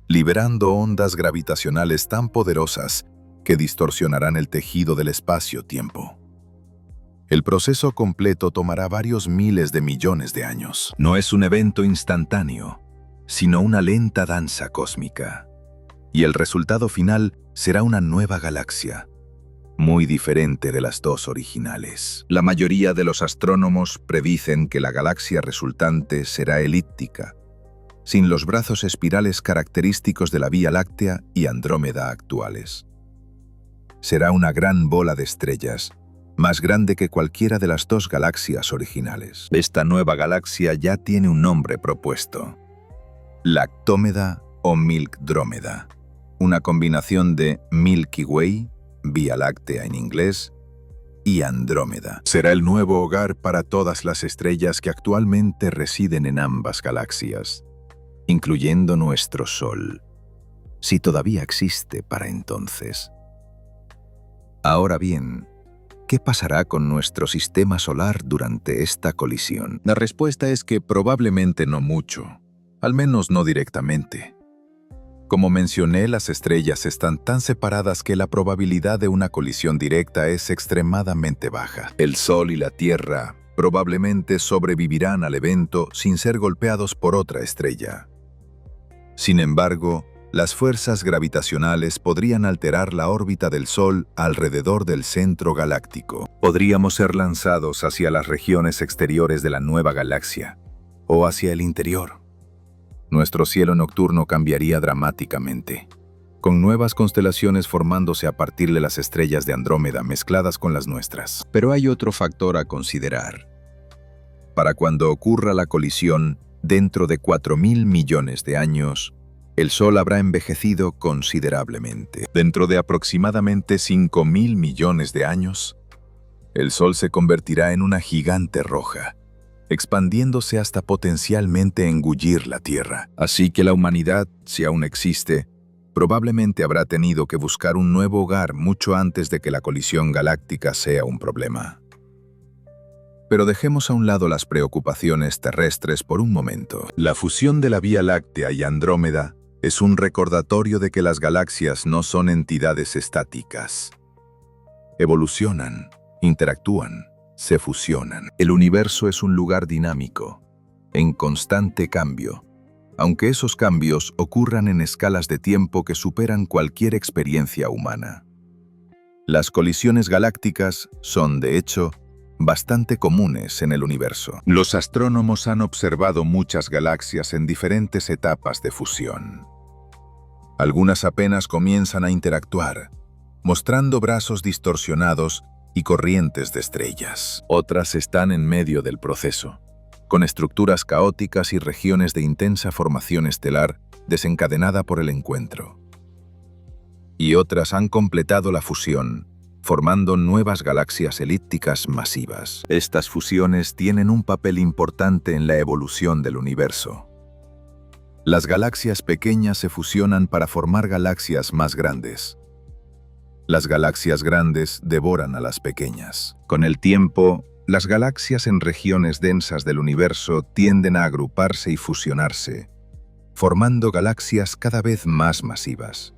liberando ondas gravitacionales tan poderosas que distorsionarán el tejido del espacio-tiempo. El proceso completo tomará varios miles de millones de años. No es un evento instantáneo, sino una lenta danza cósmica. Y el resultado final será una nueva galaxia, muy diferente de las dos originales. La mayoría de los astrónomos predicen que la galaxia resultante será elíptica, sin los brazos espirales característicos de la Vía Láctea y Andrómeda actuales. Será una gran bola de estrellas, más grande que cualquiera de las dos galaxias originales. Esta nueva galaxia ya tiene un nombre propuesto: Lactómeda o Milkdrómeda, una combinación de Milky Way, Vía Láctea en inglés, y Andrómeda. Será el nuevo hogar para todas las estrellas que actualmente residen en ambas galaxias, incluyendo nuestro Sol, si todavía existe para entonces. Ahora bien, ¿qué pasará con nuestro sistema solar durante esta colisión? La respuesta es que probablemente no mucho, al menos no directamente. Como mencioné, las estrellas están tan separadas que la probabilidad de una colisión directa es extremadamente baja. El Sol y la Tierra probablemente sobrevivirán al evento sin ser golpeados por otra estrella. Sin embargo, las fuerzas gravitacionales podrían alterar la órbita del Sol alrededor del centro galáctico. Podríamos ser lanzados hacia las regiones exteriores de la nueva galaxia, o hacia el interior. Nuestro cielo nocturno cambiaría dramáticamente, con nuevas constelaciones formándose a partir de las estrellas de Andrómeda mezcladas con las nuestras. Pero hay otro factor a considerar. Para cuando ocurra la colisión, dentro de 4.000 millones de años, el Sol habrá envejecido considerablemente. Dentro de aproximadamente 5.000 millones de años, el Sol se convertirá en una gigante roja, expandiéndose hasta potencialmente engullir la Tierra. Así que la humanidad, si aún existe, probablemente habrá tenido que buscar un nuevo hogar mucho antes de que la colisión galáctica sea un problema. Pero dejemos a un lado las preocupaciones terrestres por un momento. La fusión de la Vía Láctea y Andrómeda es un recordatorio de que las galaxias no son entidades estáticas. Evolucionan, interactúan, se fusionan. El universo es un lugar dinámico, en constante cambio, aunque esos cambios ocurran en escalas de tiempo que superan cualquier experiencia humana. Las colisiones galácticas son, de hecho, bastante comunes en el universo. Los astrónomos han observado muchas galaxias en diferentes etapas de fusión. Algunas apenas comienzan a interactuar, mostrando brazos distorsionados y corrientes de estrellas. Otras están en medio del proceso, con estructuras caóticas y regiones de intensa formación estelar desencadenada por el encuentro. Y otras han completado la fusión, formando nuevas galaxias elípticas masivas. Estas fusiones tienen un papel importante en la evolución del universo. Las galaxias pequeñas se fusionan para formar galaxias más grandes. Las galaxias grandes devoran a las pequeñas. Con el tiempo, las galaxias en regiones densas del universo tienden a agruparse y fusionarse, formando galaxias cada vez más masivas.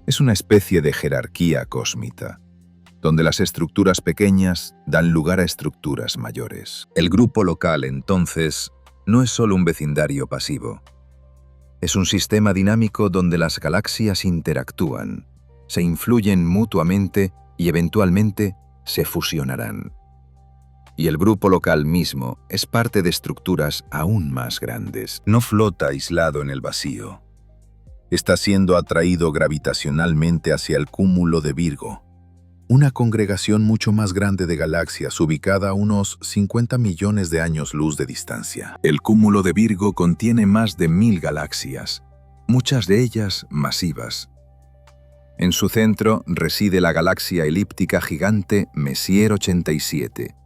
Es una especie de jerarquía cósmica, donde las estructuras pequeñas dan lugar a estructuras mayores. El grupo local, entonces, no es solo un vecindario pasivo. Es un sistema dinámico donde las galaxias interactúan, se influyen mutuamente y eventualmente se fusionarán. Y el grupo local mismo es parte de estructuras aún más grandes. No flota aislado en el vacío. Está siendo atraído gravitacionalmente hacia el cúmulo de Virgo, una congregación mucho más grande de galaxias ubicada a unos 50 millones de años luz de distancia. El cúmulo de Virgo contiene más de 1000 galaxias, muchas de ellas masivas. En su centro reside la galaxia elíptica gigante Messier 87,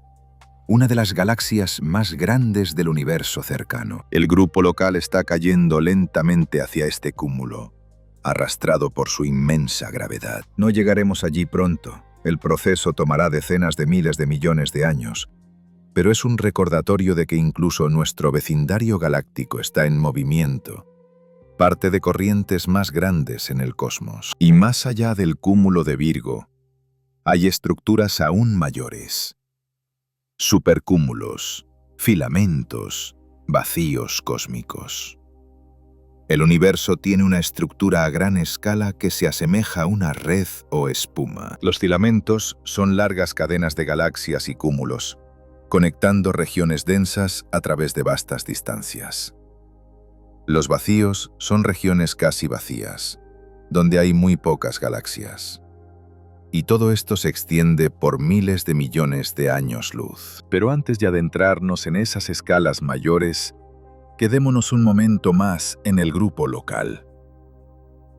una de las galaxias más grandes del universo cercano. El grupo local está cayendo lentamente hacia este cúmulo, arrastrado por su inmensa gravedad. No llegaremos allí pronto. El proceso tomará decenas de miles de millones de años, pero es un recordatorio de que incluso nuestro vecindario galáctico está en movimiento, parte de corrientes más grandes en el cosmos. Y más allá del cúmulo de Virgo, hay estructuras aún mayores. Supercúmulos, filamentos, vacíos cósmicos. El universo tiene una estructura a gran escala que se asemeja a una red o espuma. Los filamentos son largas cadenas de galaxias y cúmulos, conectando regiones densas a través de vastas distancias. Los vacíos son regiones casi vacías, donde hay muy pocas galaxias. Y todo esto se extiende por miles de millones de años luz. Pero antes de adentrarnos en esas escalas mayores, quedémonos un momento más en el grupo local.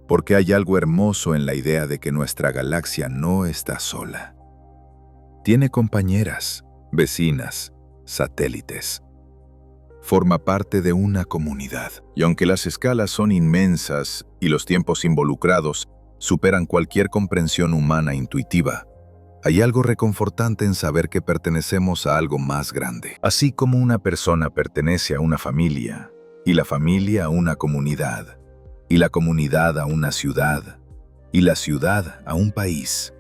Porque hay algo hermoso en la idea de que nuestra galaxia no está sola. Tiene compañeras, vecinas, satélites. Forma parte de una comunidad. Y aunque las escalas son inmensas y los tiempos involucrados superan cualquier comprensión humana intuitiva, hay algo reconfortante en saber que pertenecemos a algo más grande. Así como una persona pertenece a una familia, y la familia a una comunidad, y la comunidad a una ciudad, y la ciudad a un país,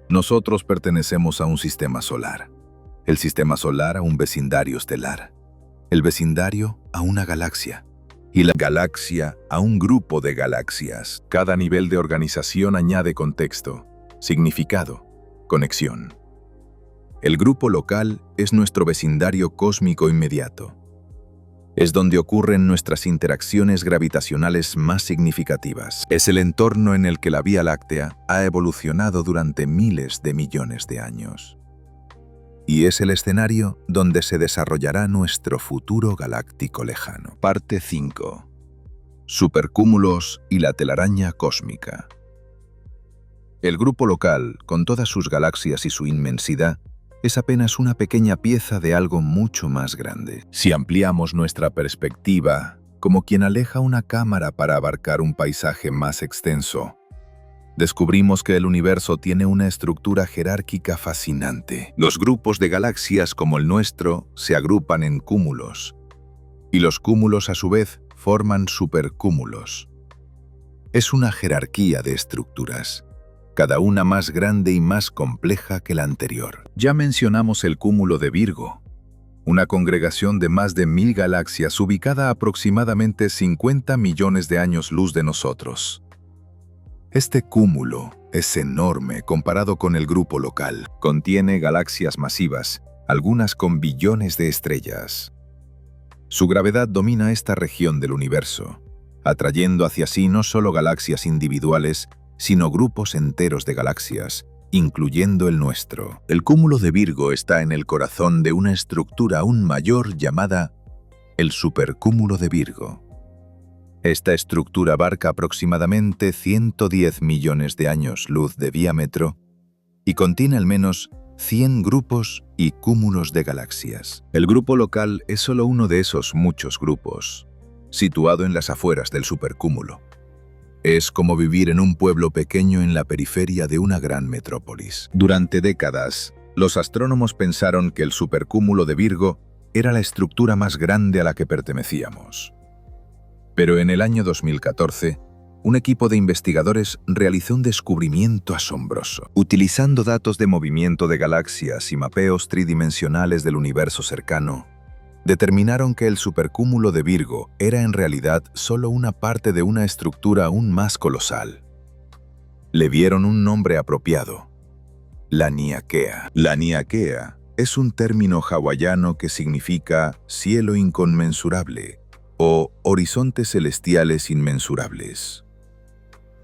nosotros pertenecemos a un sistema solar, el sistema solar a un vecindario estelar, el vecindario a una galaxia, y la galaxia a un grupo de galaxias. Cada nivel de organización añade contexto, significado, conexión. El grupo local es nuestro vecindario cósmico inmediato. Es donde ocurren nuestras interacciones gravitacionales más significativas. Es el entorno en el que la Vía Láctea ha evolucionado durante miles de millones de años. Y es el escenario donde se desarrollará nuestro futuro galáctico lejano. Parte 5. Supercúmulos y la telaraña cósmica. El grupo local, con todas sus galaxias y su inmensidad, es apenas una pequeña pieza de algo mucho más grande. Si ampliamos nuestra perspectiva, como quien aleja una cámara para abarcar un paisaje más extenso, descubrimos que el universo tiene una estructura jerárquica fascinante. Los grupos de galaxias como el nuestro se agrupan en cúmulos, y los cúmulos a su vez forman supercúmulos. Es una jerarquía de estructuras, cada una más grande y más compleja que la anterior. Ya mencionamos el cúmulo de Virgo, una congregación de más de 1000 galaxias ubicada a aproximadamente 50 millones de años luz de nosotros. Este cúmulo es enorme comparado con el grupo local. Contiene galaxias masivas, algunas con billones de estrellas. Su gravedad domina esta región del universo, atrayendo hacia sí no solo galaxias individuales, sino grupos enteros de galaxias, incluyendo el nuestro. El cúmulo de Virgo está en el corazón de una estructura aún mayor llamada el supercúmulo de Virgo. Esta estructura abarca aproximadamente 110 millones de años luz de diámetro y contiene al menos 100 grupos y cúmulos de galaxias. El grupo local es solo uno de esos muchos grupos, situado en las afueras del supercúmulo. Es como vivir en un pueblo pequeño en la periferia de una gran metrópolis. Durante décadas, los astrónomos pensaron que el supercúmulo de Virgo era la estructura más grande a la que pertenecíamos. Pero en el año 2014, un equipo de investigadores realizó un descubrimiento asombroso. Utilizando datos de movimiento de galaxias y mapeos tridimensionales del universo cercano, determinaron que el supercúmulo de Virgo era en realidad solo una parte de una estructura aún más colosal. Le dieron un nombre apropiado: Laniakea. Laniakea es un término hawaiano que significa cielo inconmensurable o horizontes celestiales inmensurables.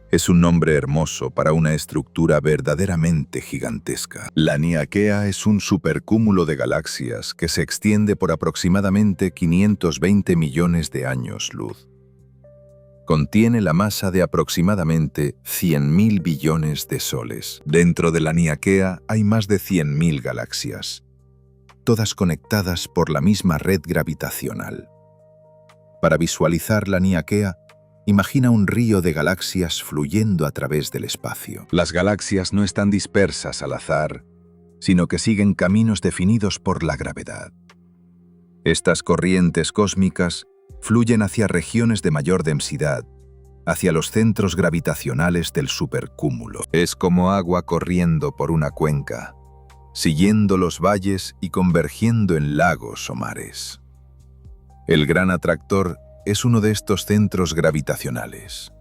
Es un nombre hermoso para una estructura verdaderamente gigantesca. Laniakea es un supercúmulo de galaxias que se extiende por aproximadamente 520 millones de años luz. Contiene la masa de aproximadamente 100.000 billones de soles. Dentro de Laniakea hay más de 100.000 galaxias, todas conectadas por la misma red gravitacional. Para visualizar Laniakea, imagina un río de galaxias fluyendo a través del espacio. Las galaxias no están dispersas al azar, sino que siguen caminos definidos por la gravedad. Estas corrientes cósmicas fluyen hacia regiones de mayor densidad, hacia los centros gravitacionales del supercúmulo. Es como agua corriendo por una cuenca, siguiendo los valles y convergiendo en lagos o mares. El gran atractor es uno de estos centros gravitacionales.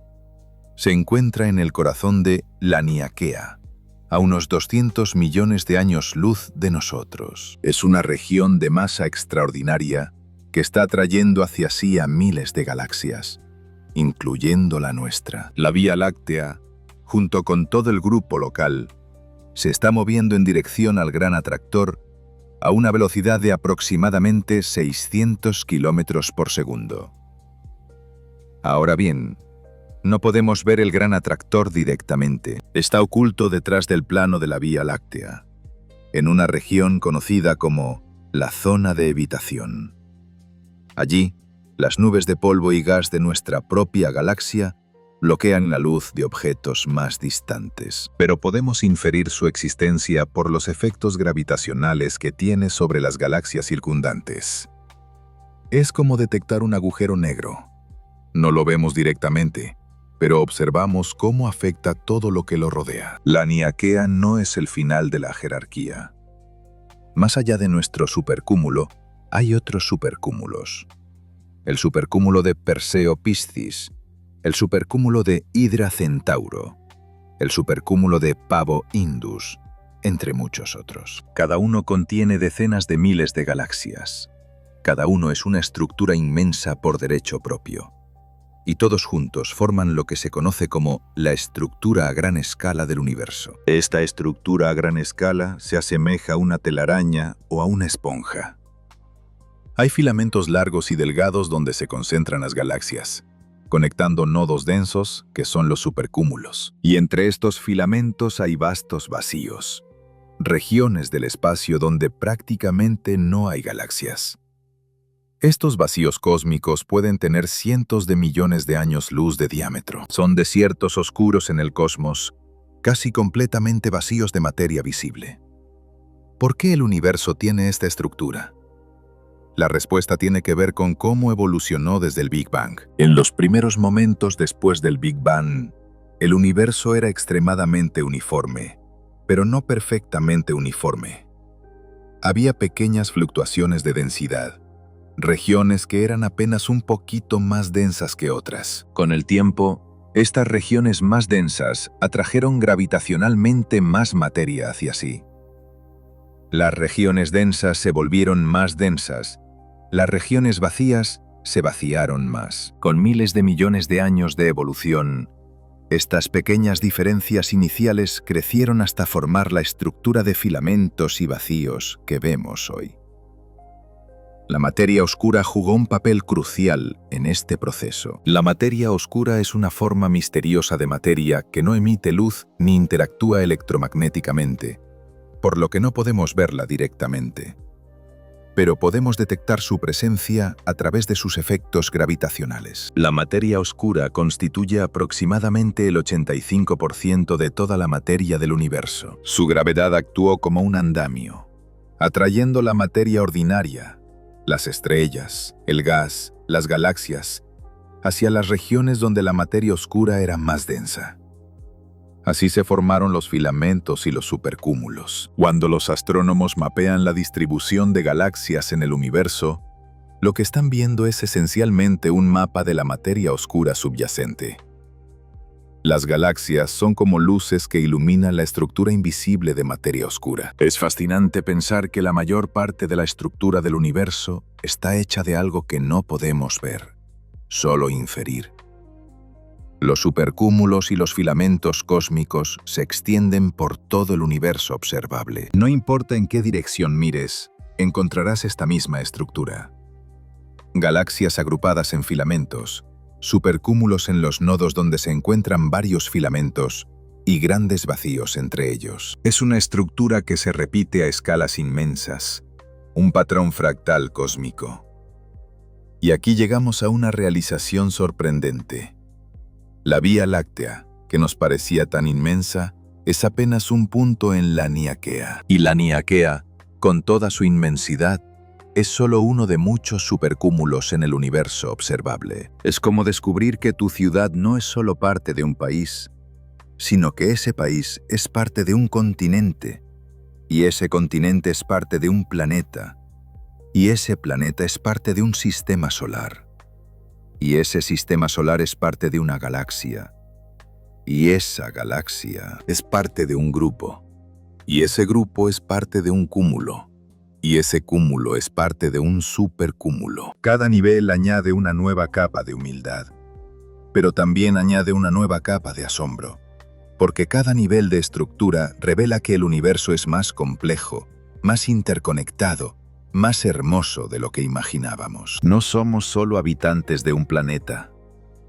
Se encuentra en el corazón de Laniakea, a unos 200 millones de años luz de nosotros. Es una región de masa extraordinaria que está atrayendo hacia sí a miles de galaxias, incluyendo la nuestra. La Vía Láctea, junto con todo el grupo local, se está moviendo en dirección al gran atractor a una velocidad de aproximadamente 600 kilómetros por segundo. Ahora bien, no podemos ver el gran atractor directamente. Está oculto detrás del plano de la Vía Láctea, en una región conocida como la zona de evitación. Allí, las nubes de polvo y gas de nuestra propia galaxia bloquean la luz de objetos más distantes. Pero podemos inferir su existencia por los efectos gravitacionales que tiene sobre las galaxias circundantes. Es como detectar un agujero negro. No lo vemos directamente, pero observamos cómo afecta todo lo que lo rodea. Laniakea no es el final de la jerarquía. Más allá de nuestro supercúmulo, hay otros supercúmulos. El supercúmulo de Perseo Piscis, el supercúmulo de Hydra Centauro, el supercúmulo de Pavo Indus, entre muchos otros. Cada uno contiene decenas de miles de galaxias. Cada uno es una estructura inmensa por derecho propio. Y todos juntos forman lo que se conoce como la estructura a gran escala del universo. Esta estructura a gran escala se asemeja a una telaraña o a una esponja. Hay filamentos largos y delgados donde se concentran las galaxias, conectando nodos densos, que son los supercúmulos. Y entre estos filamentos hay vastos vacíos, regiones del espacio donde prácticamente no hay galaxias. Estos vacíos cósmicos pueden tener cientos de millones de años luz de diámetro. Son desiertos oscuros en el cosmos casi completamente vacíos de materia visible. ¿Por qué el universo tiene esta estructura? La respuesta tiene que ver con cómo evolucionó desde el Big Bang. En los primeros momentos después del Big Bang, el universo era extremadamente uniforme, pero no perfectamente uniforme. Había pequeñas fluctuaciones de densidad, regiones que eran apenas un poquito más densas que otras. Con el tiempo, estas regiones más densas atrajeron gravitacionalmente más materia hacia sí. Las regiones densas se volvieron más densas. Las regiones vacías se vaciaron más. Con miles de millones de años de evolución, estas pequeñas diferencias iniciales crecieron hasta formar la estructura de filamentos y vacíos que vemos hoy. La materia oscura jugó un papel crucial en este proceso. La materia oscura es una forma misteriosa de materia que no emite luz ni interactúa electromagnéticamente, por lo que no podemos verla directamente. Pero podemos detectar su presencia a través de sus efectos gravitacionales. La materia oscura constituye aproximadamente el 85% de toda la materia del universo. Su gravedad actuó como un andamio, atrayendo la materia ordinaria, las estrellas, el gas, las galaxias, hacia las regiones donde la materia oscura era más densa. Así se formaron los filamentos y los supercúmulos. Cuando los astrónomos mapean la distribución de galaxias en el universo, lo que están viendo es esencialmente un mapa de la materia oscura subyacente. Las galaxias son como luces que iluminan la estructura invisible de materia oscura. Es fascinante pensar que la mayor parte de la estructura del universo está hecha de algo que no podemos ver, solo inferir. Los supercúmulos y los filamentos cósmicos se extienden por todo el universo observable. No importa en qué dirección mires, encontrarás esta misma estructura. Galaxias agrupadas en filamentos, supercúmulos en los nodos donde se encuentran varios filamentos y grandes vacíos entre ellos. Es una estructura que se repite a escalas inmensas, un patrón fractal cósmico. Y aquí llegamos a una realización sorprendente. La Vía Láctea, que nos parecía tan inmensa, es apenas un punto en la Niaquea. Y la Niaquea, con toda su inmensidad, es solo uno de muchos supercúmulos en el universo observable. Es como descubrir que tu ciudad no es solo parte de un país, sino que ese país es parte de un continente, y ese continente es parte de un planeta, y ese planeta es parte de un sistema solar. Y ese sistema solar es parte de una galaxia. Y esa galaxia es parte de un grupo. Y ese grupo es parte de un cúmulo. Y ese cúmulo es parte de un supercúmulo. Cada nivel añade una nueva capa de humildad, pero también añade una nueva capa de asombro, porque cada nivel de estructura revela que el universo es más complejo, más interconectado, más hermoso de lo que imaginábamos. No somos solo habitantes de un planeta.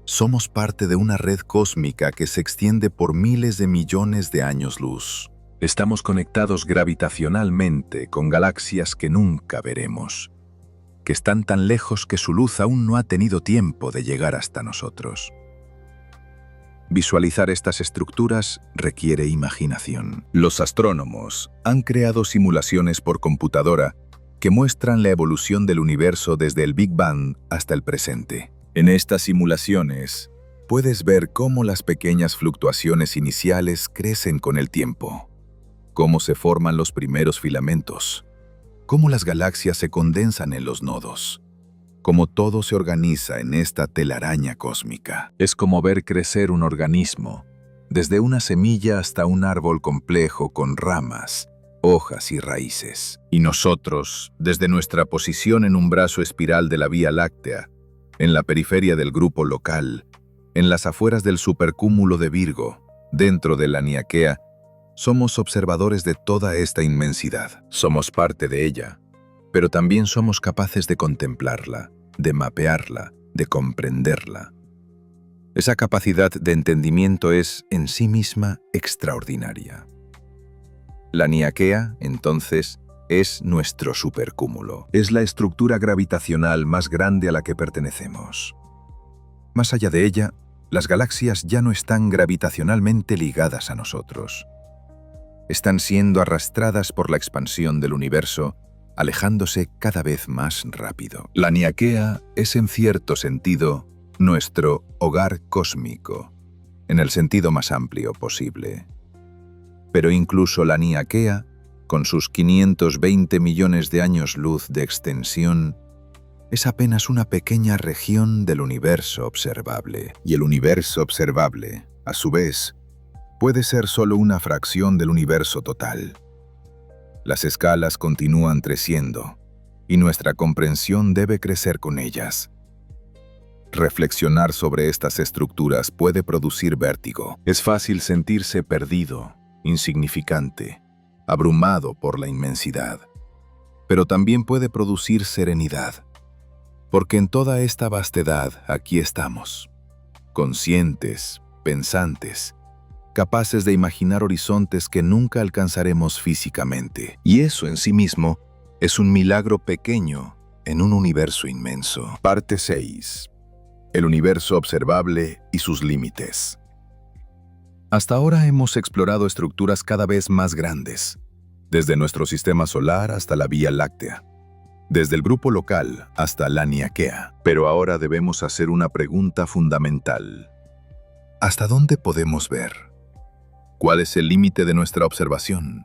Somos parte de una red cósmica que se extiende por miles de millones de años luz. Estamos conectados gravitacionalmente con galaxias que nunca veremos, que están tan lejos que su luz aún no ha tenido tiempo de llegar hasta nosotros. Visualizar estas estructuras requiere imaginación. Los astrónomos han creado simulaciones por computadora que muestran la evolución del universo desde el Big Bang hasta el presente. En estas simulaciones, puedes ver cómo las pequeñas fluctuaciones iniciales crecen con el tiempo, cómo se forman los primeros filamentos, cómo las galaxias se condensan en los nodos, cómo todo se organiza en esta telaraña cósmica. Es como ver crecer un organismo, desde una semilla hasta un árbol complejo con ramas, hojas y raíces. Y nosotros, desde nuestra posición en un brazo espiral de la Vía Láctea, en la periferia del grupo local, en las afueras del supercúmulo de Virgo, dentro de la Niaquea, somos observadores de toda esta inmensidad. Somos parte de ella, pero también somos capaces de contemplarla, de mapearla, de comprenderla. Esa capacidad de entendimiento es, en sí misma, extraordinaria. La Niaquea, entonces, es nuestro supercúmulo. Es la estructura gravitacional más grande a la que pertenecemos. Más allá de ella, Las galaxias ya no están gravitacionalmente ligadas a nosotros. Están siendo arrastradas por la expansión del universo, alejándose cada vez más rápido. La Niaquea es, en cierto sentido, nuestro hogar cósmico, en el sentido más amplio posible. Pero incluso la Niaquea, con sus 520 millones de años luz de extensión, es apenas una pequeña región del universo observable. Y el universo observable, a su vez, puede ser solo una fracción del universo total. Las escalas continúan creciendo, y nuestra comprensión debe crecer con ellas. Reflexionar sobre estas estructuras puede producir vértigo. Es fácil sentirse perdido, insignificante, abrumado por la inmensidad. Pero también puede producir serenidad, porque en toda esta vastedad aquí estamos, conscientes, pensantes, capaces de imaginar horizontes que nunca alcanzaremos físicamente. Y eso en sí mismo es un milagro pequeño en un universo inmenso. Parte 6. El universo observable y sus límites. Hasta ahora hemos explorado estructuras cada vez más grandes, desde nuestro sistema solar hasta la Vía Láctea, desde el grupo local hasta la Niaquea. Pero ahora debemos hacer una pregunta fundamental. ¿Hasta dónde podemos ver? ¿Cuál es el límite de nuestra observación?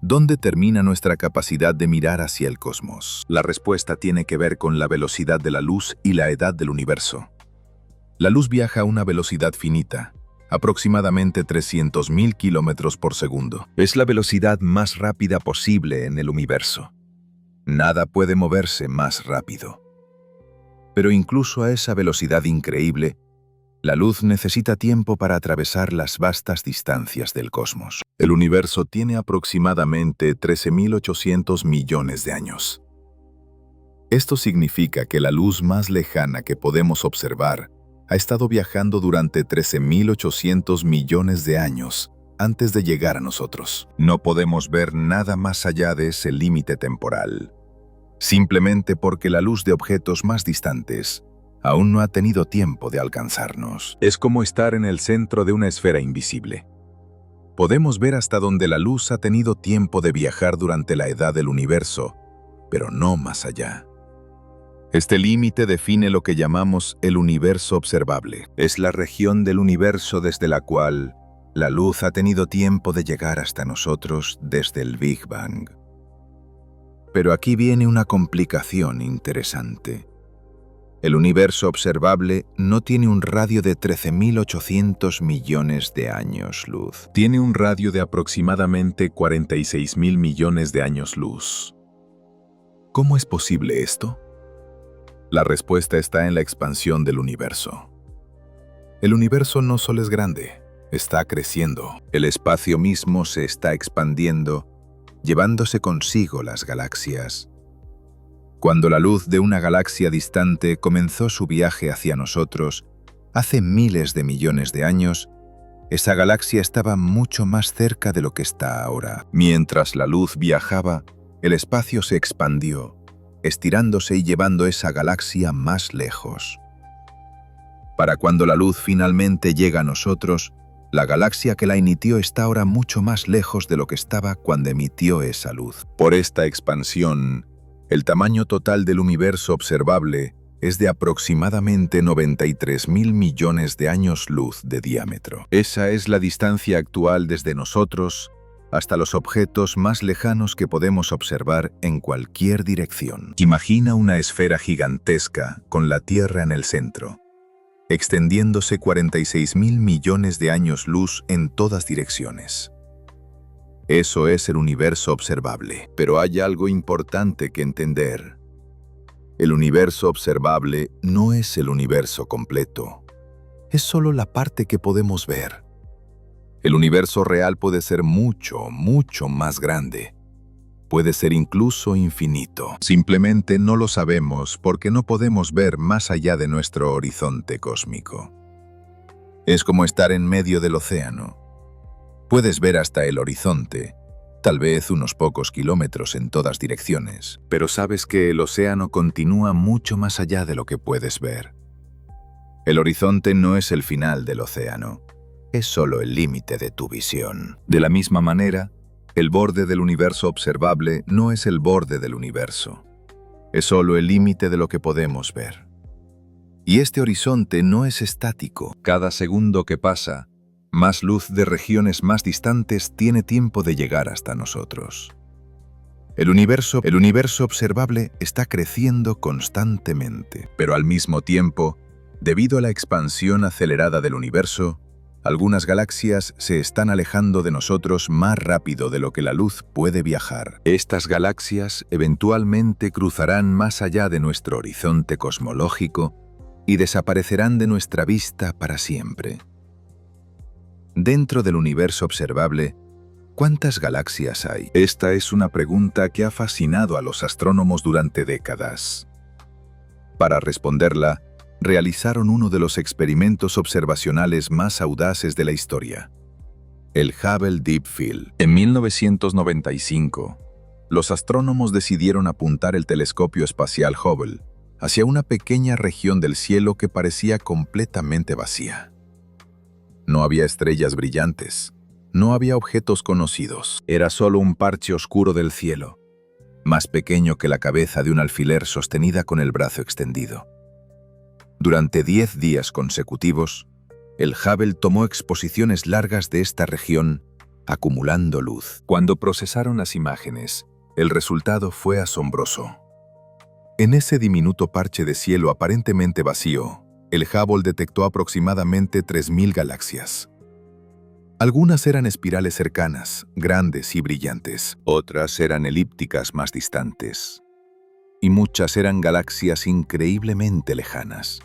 ¿Dónde termina nuestra capacidad de mirar hacia el cosmos? La respuesta tiene que ver con la velocidad de la luz y la edad del universo. La luz viaja a una velocidad finita, aproximadamente 300.000 kilómetros por segundo. Es la velocidad más rápida posible en el universo. Nada puede moverse más rápido. Pero incluso a esa velocidad increíble, la luz necesita tiempo para atravesar las vastas distancias del cosmos. El universo tiene aproximadamente 13.800 millones de años. Esto significa que la luz más lejana que podemos observar ha estado viajando durante 13.800 millones de años antes de llegar a nosotros. No podemos ver nada más allá de ese límite temporal, simplemente porque la luz de objetos más distantes aún no ha tenido tiempo de alcanzarnos. Es como estar en el centro de una esfera invisible. Podemos ver hasta donde la luz ha tenido tiempo de viajar durante la edad del universo, pero no más allá. Este límite define lo que llamamos el universo observable. Es la región del universo desde la cual la luz ha tenido tiempo de llegar hasta nosotros desde el Big Bang. Pero aquí viene una complicación interesante. El universo observable no tiene un radio de 13.800 millones de años luz. Tiene un radio de aproximadamente 46.000 millones de años luz. ¿Cómo es posible esto? La respuesta está en la expansión del universo. El universo no solo es grande, está creciendo. El espacio mismo se está expandiendo, llevándose consigo las galaxias. Cuando la luz de una galaxia distante comenzó su viaje hacia nosotros, hace miles de millones de años, esa galaxia estaba mucho más cerca de lo que está ahora. Mientras la luz viajaba, el espacio se expandió, estirándose y llevando esa galaxia más lejos. Para cuando la luz finalmente llega a nosotros, la galaxia que la emitió está ahora mucho más lejos de lo que estaba cuando emitió esa luz. Por esta expansión, el tamaño total del universo observable es de aproximadamente 93.000 millones de años luz de diámetro. Esa es la distancia actual desde nosotros hasta los objetos más lejanos que podemos observar en cualquier dirección. Imagina una esfera gigantesca con la Tierra en el centro, extendiéndose 46.000 millones de años luz en todas direcciones. Eso es el universo observable. Pero hay algo importante que entender. El universo observable no es el universo completo. Es solo la parte que podemos ver. El universo real puede ser mucho, mucho más grande. Puede ser incluso infinito. Simplemente no lo sabemos porque no podemos ver más allá de nuestro horizonte cósmico. Es como estar en medio del océano. Puedes ver hasta el horizonte, tal vez unos pocos kilómetros en todas direcciones, pero sabes que el océano continúa mucho más allá de lo que puedes ver. El horizonte no es el final del océano, es solo el límite de tu visión. De la misma manera, el borde del universo observable no es el borde del universo, es solo el límite de lo que podemos ver. Y este horizonte no es estático. Cada segundo que pasa, más luz de regiones más distantes tiene tiempo de llegar hasta nosotros. El universo observable está creciendo constantemente, pero al mismo tiempo, debido a la expansión acelerada del universo, algunas galaxias se están alejando de nosotros más rápido de lo que la luz puede viajar. Estas galaxias eventualmente cruzarán más allá de nuestro horizonte cosmológico y desaparecerán de nuestra vista para siempre. Dentro del universo observable, ¿cuántas galaxias hay? Esta es una pregunta que ha fascinado a los astrónomos durante décadas. Para responderla, realizaron uno de los experimentos observacionales más audaces de la historia, el Hubble Deep Field. En 1995, los astrónomos decidieron apuntar el telescopio espacial Hubble hacia una pequeña región del cielo que parecía completamente vacía. No había estrellas brillantes, no había objetos conocidos, era solo un parche oscuro del cielo, más pequeño que la cabeza de un alfiler sostenida con el brazo extendido. Durante 10 días consecutivos, el Hubble tomó exposiciones largas de esta región, acumulando luz. Cuando procesaron las imágenes, el resultado fue asombroso. En ese diminuto parche de cielo aparentemente vacío, el Hubble detectó aproximadamente 3000 galaxias. Algunas eran espirales cercanas, grandes y brillantes. Otras eran elípticas más distantes. Y muchas eran galaxias increíblemente lejanas,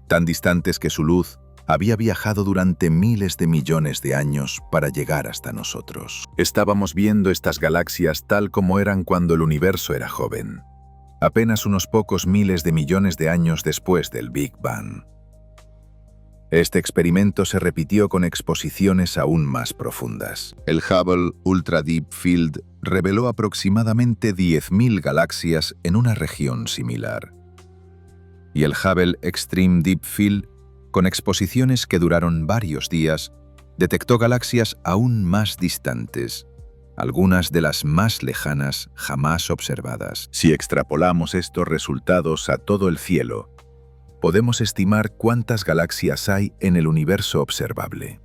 tan distantes que su luz había viajado durante miles de millones de años para llegar hasta nosotros. Estábamos viendo estas galaxias tal como eran cuando el universo era joven, apenas unos pocos miles de millones de años después del Big Bang. Este experimento se repitió con exposiciones aún más profundas. El Hubble Ultra Deep Field reveló aproximadamente 10.000 galaxias en una región similar. Y el Hubble Extreme Deep Field, con exposiciones que duraron varios días, detectó galaxias aún más distantes, algunas de las más lejanas jamás observadas. Si extrapolamos estos resultados a todo el cielo, podemos estimar cuántas galaxias hay en el universo observable.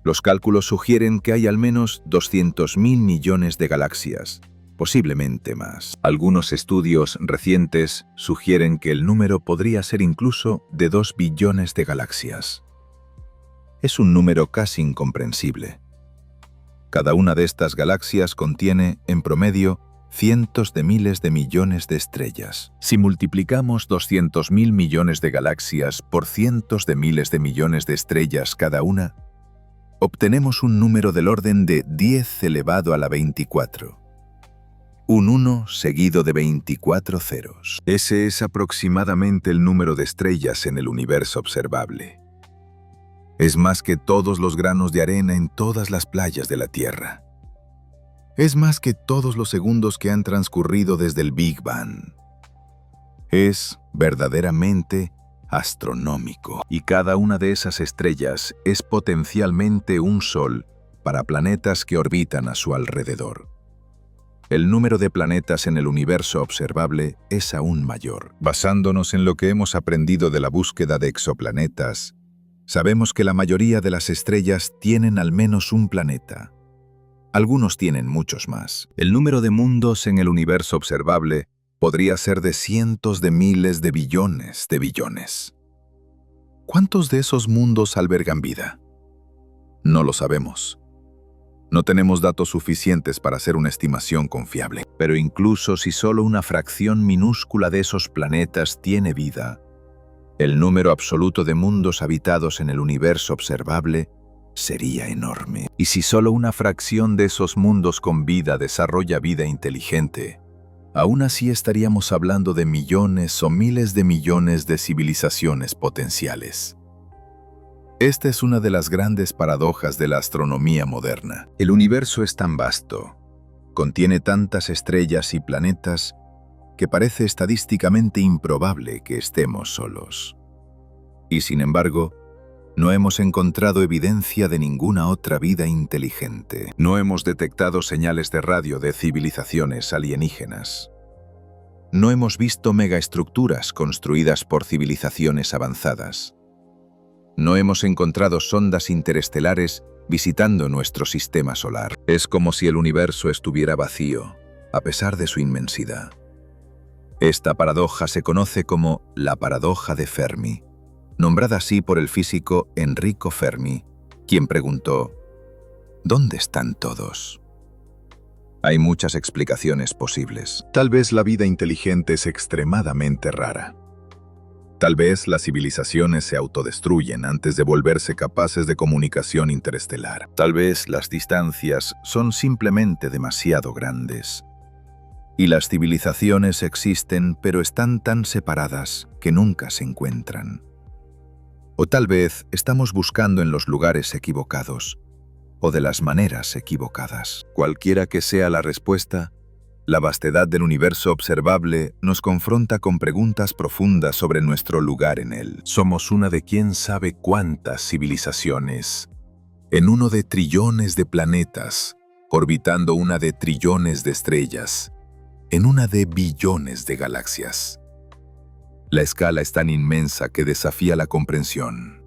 Los cálculos sugieren que hay al menos 200.000 millones de galaxias, posiblemente más. Algunos estudios recientes sugieren que el número podría ser incluso de 2 billones de galaxias. Es un número casi incomprensible. Cada una de estas galaxias contiene, en promedio, cientos de miles de millones de estrellas. Si multiplicamos 200.000 millones de galaxias por cientos de miles de millones de estrellas cada una, obtenemos un número del orden de 10 elevado a la 24. Un 1 seguido de 24 ceros. Ese es aproximadamente el número de estrellas en el universo observable. Es más que todos los granos de arena en todas las playas de la Tierra. Es más que todos los segundos que han transcurrido desde el Big Bang. Es verdaderamente astronómico. Y cada una de esas estrellas es potencialmente un sol para planetas que orbitan a su alrededor. El número de planetas en el universo observable es aún mayor. Basándonos en lo que hemos aprendido de la búsqueda de exoplanetas, sabemos que la mayoría de las estrellas tienen al menos un planeta. Algunos tienen muchos más. El número de mundos en el universo observable podría ser de cientos de miles de billones. ¿Cuántos de esos mundos albergan vida? No lo sabemos. No tenemos datos suficientes para hacer una estimación confiable. Pero incluso si solo una fracción minúscula de esos planetas tiene vida, el número absoluto de mundos habitados en el universo observable sería enorme. Y si solo una fracción de esos mundos con vida desarrolla vida inteligente, aún así estaríamos hablando de millones o miles de millones de civilizaciones potenciales. Esta es una de las grandes paradojas de la astronomía moderna. El universo es tan vasto, contiene tantas estrellas y planetas, que parece estadísticamente improbable que estemos solos. Y sin embargo, no hemos encontrado evidencia de ninguna otra vida inteligente. No hemos detectado señales de radio de civilizaciones alienígenas. No hemos visto megaestructuras construidas por civilizaciones avanzadas. No hemos encontrado sondas interestelares visitando nuestro sistema solar. Es como si el universo estuviera vacío, a pesar de su inmensidad. Esta paradoja se conoce como la paradoja de Fermi, nombrada así por el físico Enrico Fermi, quien preguntó: ¿dónde están todos? Hay muchas explicaciones posibles. Tal vez la vida inteligente es extremadamente rara. Tal vez las civilizaciones se autodestruyen antes de volverse capaces de comunicación interestelar. Tal vez las distancias son simplemente demasiado grandes. Y las civilizaciones existen, pero están tan separadas que nunca se encuentran. O tal vez estamos buscando en los lugares equivocados, o de las maneras equivocadas. Cualquiera que sea la respuesta, la vastedad del universo observable nos confronta con preguntas profundas sobre nuestro lugar en él. Somos una de quién sabe cuántas civilizaciones, en uno de trillones de planetas, orbitando una de trillones de estrellas, en una de billones de galaxias. La escala es tan inmensa que desafía la comprensión.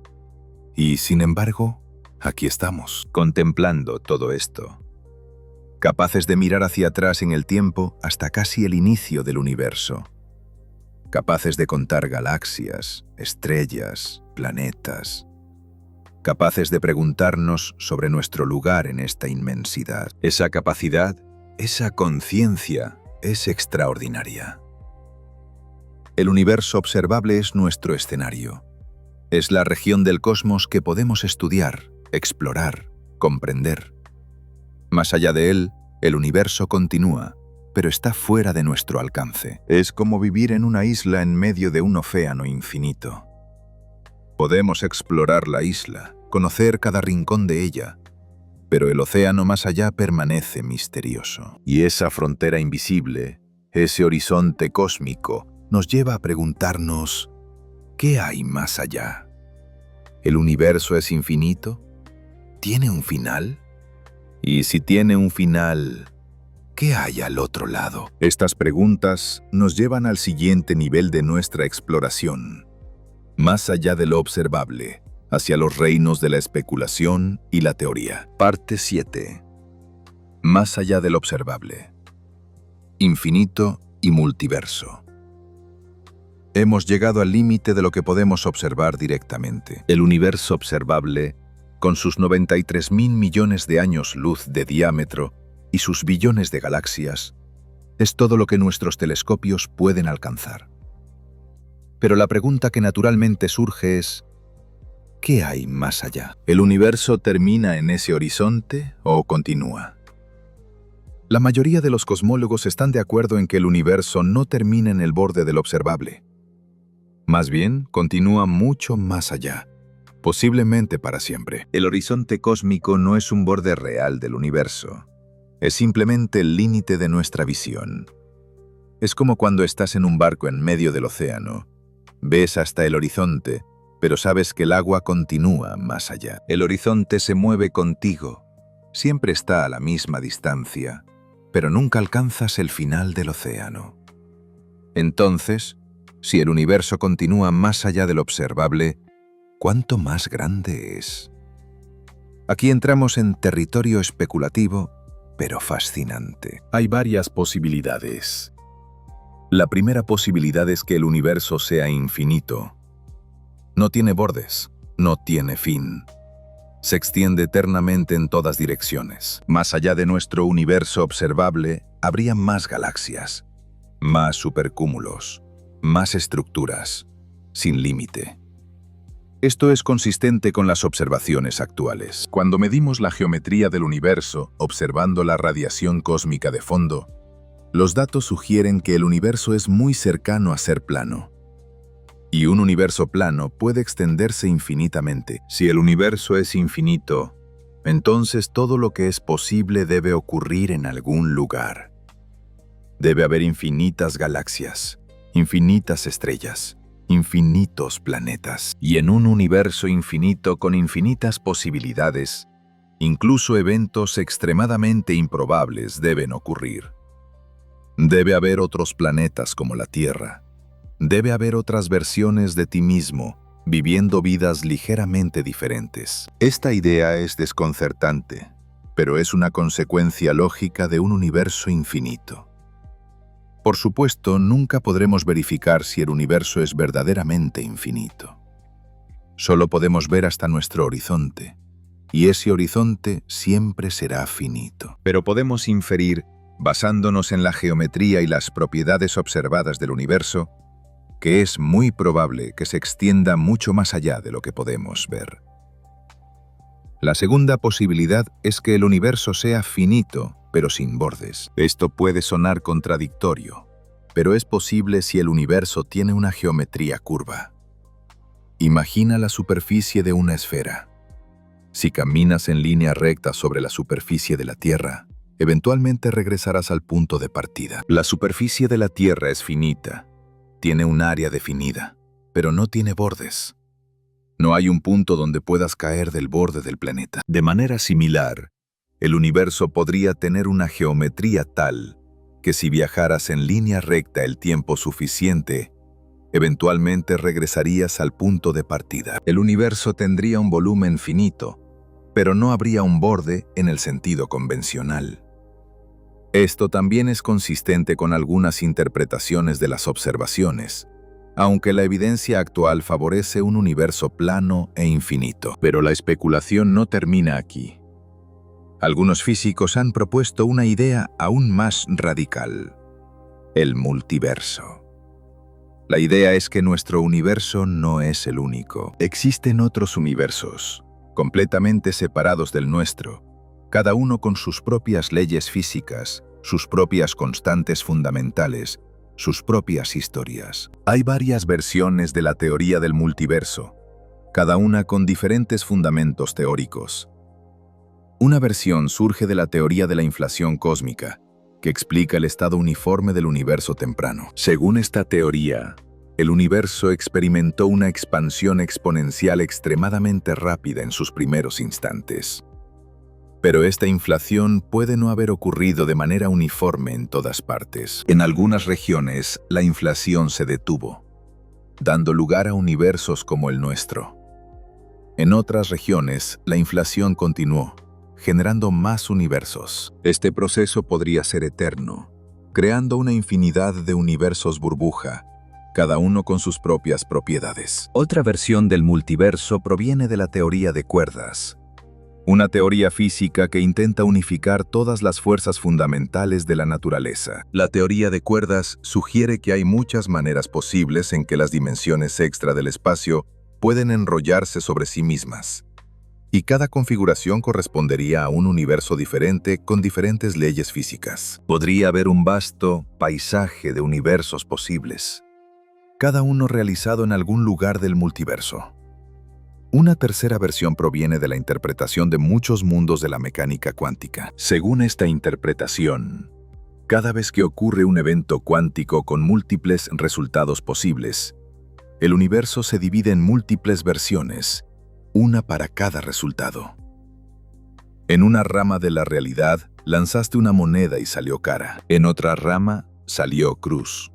Y, sin embargo, aquí estamos, contemplando todo esto, capaces de mirar hacia atrás en el tiempo hasta casi el inicio del universo, capaces de contar galaxias, estrellas, planetas, capaces de preguntarnos sobre nuestro lugar en esta inmensidad. Esa capacidad, esa conciencia, es extraordinaria. El universo observable es nuestro escenario. Es la región del cosmos que podemos estudiar, explorar, comprender. Más allá de él, el universo continúa, pero está fuera de nuestro alcance. Es como vivir en una isla en medio de un océano infinito. Podemos explorar la isla, conocer cada rincón de ella, pero el océano más allá permanece misterioso. Y esa frontera invisible, ese horizonte cósmico, nos lleva a preguntarnos: ¿qué hay más allá? ¿El universo es infinito? ¿Tiene un final? Y si tiene un final, ¿qué hay al otro lado? Estas preguntas nos llevan al siguiente nivel de nuestra exploración, más allá de lo observable, hacia los reinos de la especulación y la teoría. Parte 7. Más allá de lo observable. Infinito y multiverso. Hemos llegado al límite de lo que podemos observar directamente. El universo observable, con sus 93.000 millones de años luz de diámetro y sus billones de galaxias, es todo lo que nuestros telescopios pueden alcanzar. Pero la pregunta que naturalmente surge es: ¿qué hay más allá? ¿El universo termina en ese horizonte o continúa? La mayoría de los cosmólogos están de acuerdo en que el universo no termina en el borde del observable. Más bien, continúa mucho más allá, posiblemente para siempre. El horizonte cósmico no es un borde real del universo. Es simplemente el límite de nuestra visión. Es como cuando estás en un barco en medio del océano. Ves hasta el horizonte, pero sabes que el agua continúa más allá. El horizonte se mueve contigo. Siempre está a la misma distancia, pero nunca alcanzas el final del océano. Entonces, si el universo continúa más allá del observable, ¿cuánto más grande es? Aquí entramos en territorio especulativo, pero fascinante. Hay varias posibilidades. La primera posibilidad es que el universo sea infinito. No tiene bordes, no tiene fin. Se extiende eternamente en todas direcciones. Más allá de nuestro universo observable, habría más galaxias, más supercúmulos, más estructuras, sin límite. Esto es consistente con las observaciones actuales. Cuando medimos la geometría del universo, observando la radiación cósmica de fondo, los datos sugieren que el universo es muy cercano a ser plano. Y un universo plano puede extenderse infinitamente. Si el universo es infinito, entonces todo lo que es posible debe ocurrir en algún lugar. Debe haber infinitas galaxias, infinitas estrellas, infinitos planetas. Y en un universo infinito con infinitas posibilidades, incluso eventos extremadamente improbables deben ocurrir. Debe haber otros planetas como la Tierra. Debe haber otras versiones de ti mismo, viviendo vidas ligeramente diferentes. Esta idea es desconcertante, pero es una consecuencia lógica de un universo infinito. Por supuesto, nunca podremos verificar si el universo es verdaderamente infinito. Solo podemos ver hasta nuestro horizonte, y ese horizonte siempre será finito. Pero podemos inferir, basándonos en la geometría y las propiedades observadas del universo, que es muy probable que se extienda mucho más allá de lo que podemos ver. La segunda posibilidad es que el universo sea finito, pero sin bordes. Esto puede sonar contradictorio, pero es posible si el universo tiene una geometría curva. Imagina la superficie de una esfera. Si caminas en línea recta sobre la superficie de la Tierra, eventualmente regresarás al punto de partida. La superficie de la Tierra es finita. Tiene un área definida, pero no tiene bordes. No hay un punto donde puedas caer del borde del planeta. De manera similar, el universo podría tener una geometría tal que si viajaras en línea recta el tiempo suficiente, eventualmente regresarías al punto de partida. El universo tendría un volumen finito, pero no habría un borde en el sentido convencional. Esto también es consistente con algunas interpretaciones de las observaciones, aunque la evidencia actual favorece un universo plano e infinito. Pero la especulación no termina aquí. Algunos físicos han propuesto una idea aún más radical: el multiverso. La idea es que nuestro universo no es el único. Existen otros universos, completamente separados del nuestro, cada uno con sus propias leyes físicas, sus propias constantes fundamentales, sus propias historias. Hay varias versiones de la teoría del multiverso, cada una con diferentes fundamentos teóricos. Una versión surge de la teoría de la inflación cósmica, que explica el estado uniforme del universo temprano. Según esta teoría, el universo experimentó una expansión exponencial extremadamente rápida en sus primeros instantes. Pero esta inflación puede no haber ocurrido de manera uniforme en todas partes. En algunas regiones, la inflación se detuvo, dando lugar a universos como el nuestro. En otras regiones, la inflación continuó, generando más universos. Este proceso podría ser eterno, creando una infinidad de universos burbuja, cada uno con sus propias propiedades. Otra versión del multiverso proviene de la teoría de cuerdas, una teoría física que intenta unificar todas las fuerzas fundamentales de la naturaleza. La teoría de cuerdas sugiere que hay muchas maneras posibles en que las dimensiones extra del espacio pueden enrollarse sobre sí mismas, y cada configuración correspondería a un universo diferente con diferentes leyes físicas. Podría haber un vasto paisaje de universos posibles, cada uno realizado en algún lugar del multiverso. Una tercera versión proviene de la interpretación de muchos mundos de la mecánica cuántica. Según esta interpretación, cada vez que ocurre un evento cuántico con múltiples resultados posibles, el universo se divide en múltiples versiones, una para cada resultado. En una rama de la realidad, lanzaste una moneda y salió cara. En otra rama, salió cruz.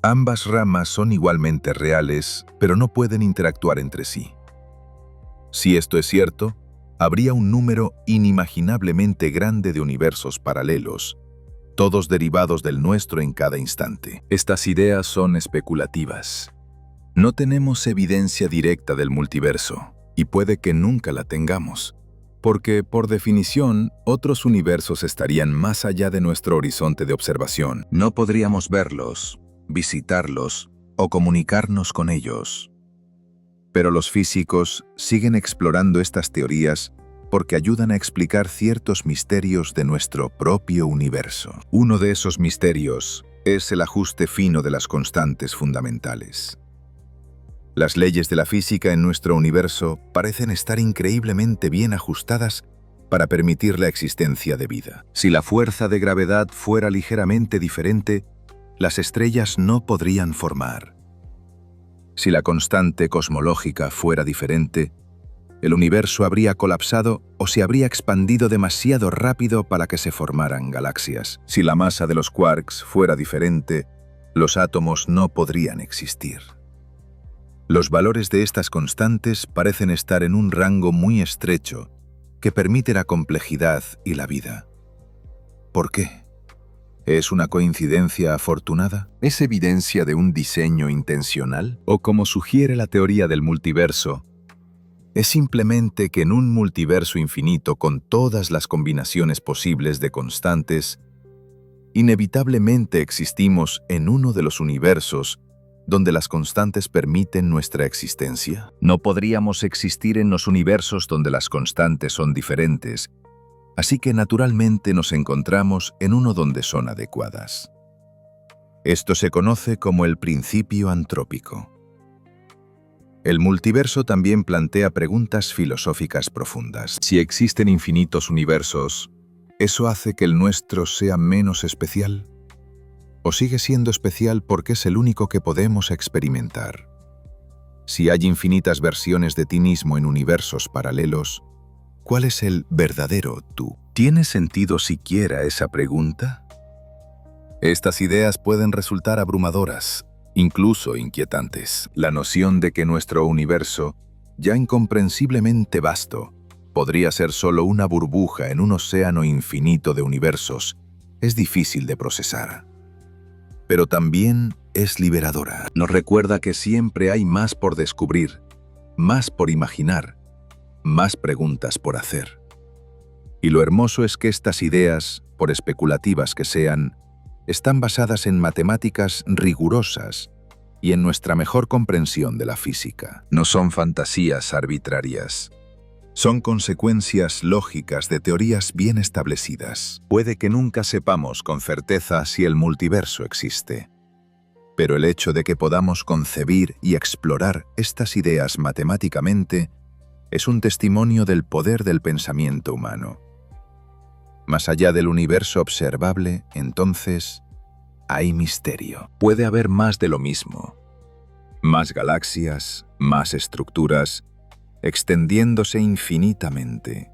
Ambas ramas son igualmente reales, pero no pueden interactuar entre sí. Si esto es cierto, habría un número inimaginablemente grande de universos paralelos, todos derivados del nuestro en cada instante. Estas ideas son especulativas. No tenemos evidencia directa del multiverso, y puede que nunca la tengamos, porque, por definición, otros universos estarían más allá de nuestro horizonte de observación. No podríamos verlos, visitarlos o comunicarnos con ellos. Pero los físicos siguen explorando estas teorías porque ayudan a explicar ciertos misterios de nuestro propio universo. Uno de esos misterios es el ajuste fino de las constantes fundamentales. Las leyes de la física en nuestro universo parecen estar increíblemente bien ajustadas para permitir la existencia de vida. Si la fuerza de gravedad fuera ligeramente diferente, las estrellas no podrían formar. Si la constante cosmológica fuera diferente, el universo habría colapsado o se habría expandido demasiado rápido para que se formaran galaxias. Si la masa de los quarks fuera diferente, los átomos no podrían existir. Los valores de estas constantes parecen estar en un rango muy estrecho que permite la complejidad y la vida. ¿Por qué? ¿Es una coincidencia afortunada? ¿Es evidencia de un diseño intencional? ¿O como sugiere la teoría del multiverso, es simplemente que en un multiverso infinito con todas las combinaciones posibles de constantes, inevitablemente existimos en uno de los universos donde las constantes permiten nuestra existencia? No podríamos existir en los universos donde las constantes son diferentes, así que naturalmente nos encontramos en uno donde son adecuadas. Esto se conoce como el principio antrópico. El multiverso también plantea preguntas filosóficas profundas. Si existen infinitos universos, ¿eso hace que el nuestro sea menos especial? ¿O sigue siendo especial porque es el único que podemos experimentar? Si hay infinitas versiones de ti mismo en universos paralelos, ¿cuál es el verdadero tú? ¿Tiene sentido siquiera esa pregunta? Estas ideas pueden resultar abrumadoras, incluso inquietantes. La noción de que nuestro universo, ya incomprensiblemente vasto, podría ser solo una burbuja en un océano infinito de universos, es difícil de procesar. Pero también es liberadora. Nos recuerda que siempre hay más por descubrir, más por imaginar, más preguntas por hacer. Y lo hermoso es que estas ideas, por especulativas que sean, están basadas en matemáticas rigurosas y en nuestra mejor comprensión de la física. No son fantasías arbitrarias. Son consecuencias lógicas de teorías bien establecidas. Puede que nunca sepamos con certeza si el multiverso existe, pero el hecho de que podamos concebir y explorar estas ideas matemáticamente es un testimonio del poder del pensamiento humano. Más allá del universo observable, entonces, hay misterio. Puede haber más de lo mismo. Más galaxias, más estructuras, extendiéndose infinitamente.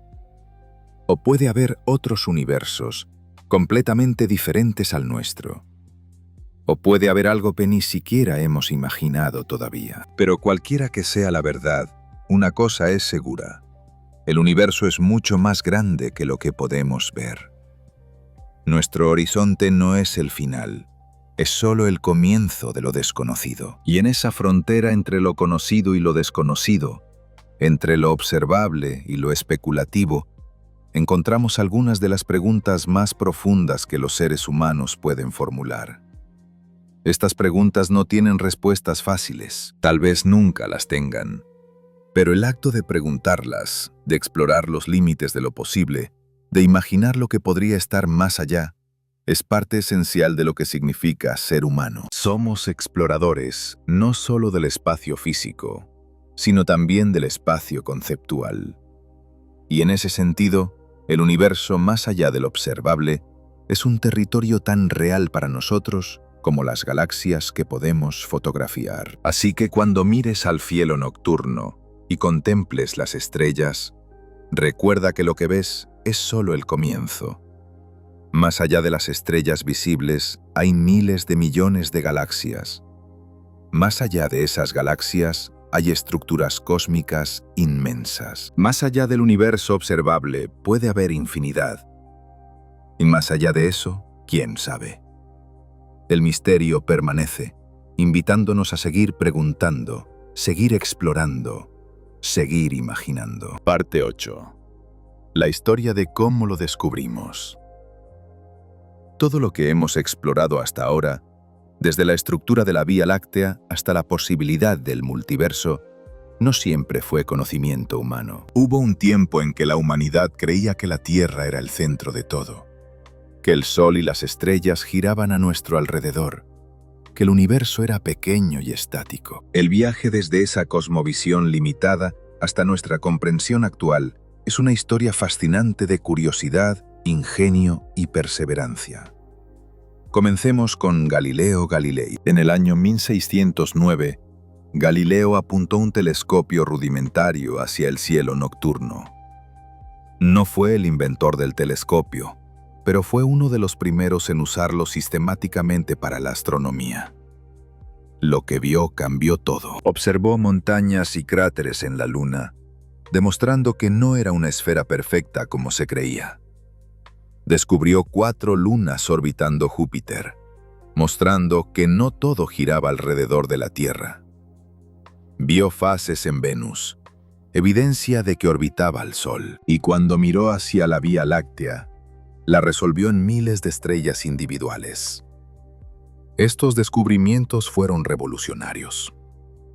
O puede haber otros universos, completamente diferentes al nuestro. O puede haber algo que ni siquiera hemos imaginado todavía. Pero cualquiera que sea la verdad, una cosa es segura. El universo es mucho más grande que lo que podemos ver. Nuestro horizonte no es el final, es solo el comienzo de lo desconocido. Y en esa frontera entre lo conocido y lo desconocido, entre lo observable y lo especulativo, encontramos algunas de las preguntas más profundas que los seres humanos pueden formular. Estas preguntas no tienen respuestas fáciles, tal vez nunca las tengan. Pero el acto de preguntarlas, de explorar los límites de lo posible, de imaginar lo que podría estar más allá, es parte esencial de lo que significa ser humano. Somos exploradores no solo del espacio físico, sino también del espacio conceptual. Y en ese sentido, el universo más allá del observable es un territorio tan real para nosotros como las galaxias que podemos fotografiar. Así que cuando mires al cielo nocturno y contemples las estrellas, recuerda que lo que ves es solo el comienzo. Más allá de las estrellas visibles hay miles de millones de galaxias. Más allá de esas galaxias hay estructuras cósmicas inmensas. Más allá del universo observable puede haber infinidad. Y más allá de eso, ¿quién sabe? El misterio permanece, invitándonos a seguir preguntando, seguir explorando, seguir imaginando. Parte 8. La historia de cómo lo descubrimos. Todo lo que hemos explorado hasta ahora, desde la estructura de la Vía Láctea hasta la posibilidad del multiverso, no siempre fue conocimiento humano. Hubo un tiempo en que la humanidad creía que la Tierra era el centro de todo, que el Sol y las estrellas giraban a nuestro alrededor, que el universo era pequeño y estático. El viaje desde esa cosmovisión limitada hasta nuestra comprensión actual es una historia fascinante de curiosidad, ingenio y perseverancia. Comencemos con Galileo Galilei. En el año 1609, Galileo apuntó un telescopio rudimentario hacia el cielo nocturno. No fue el inventor del telescopio, pero fue uno de los primeros en usarlo sistemáticamente para la astronomía. Lo que vio cambió todo. Observó montañas y cráteres en la Luna, demostrando que no era una esfera perfecta como se creía. Descubrió 4 lunas orbitando Júpiter, mostrando que no todo giraba alrededor de la Tierra. Vio fases en Venus, evidencia de que orbitaba al Sol, y cuando miró hacia la Vía Láctea, la resolvió en miles de estrellas individuales. Estos descubrimientos fueron revolucionarios.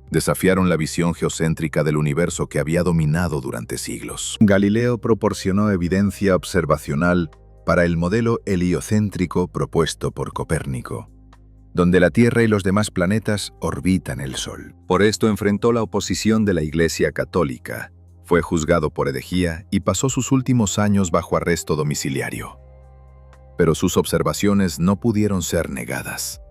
Desafiaron la visión geocéntrica del universo que había dominado durante siglos. Galileo proporcionó evidencia observacional para el modelo heliocéntrico propuesto por Copérnico, donde la Tierra y los demás planetas orbitan el Sol. Por esto enfrentó la oposición de la Iglesia Católica, fue juzgado por herejía y pasó sus últimos años bajo arresto domiciliario. Pero sus observaciones no pudieron ser negadas.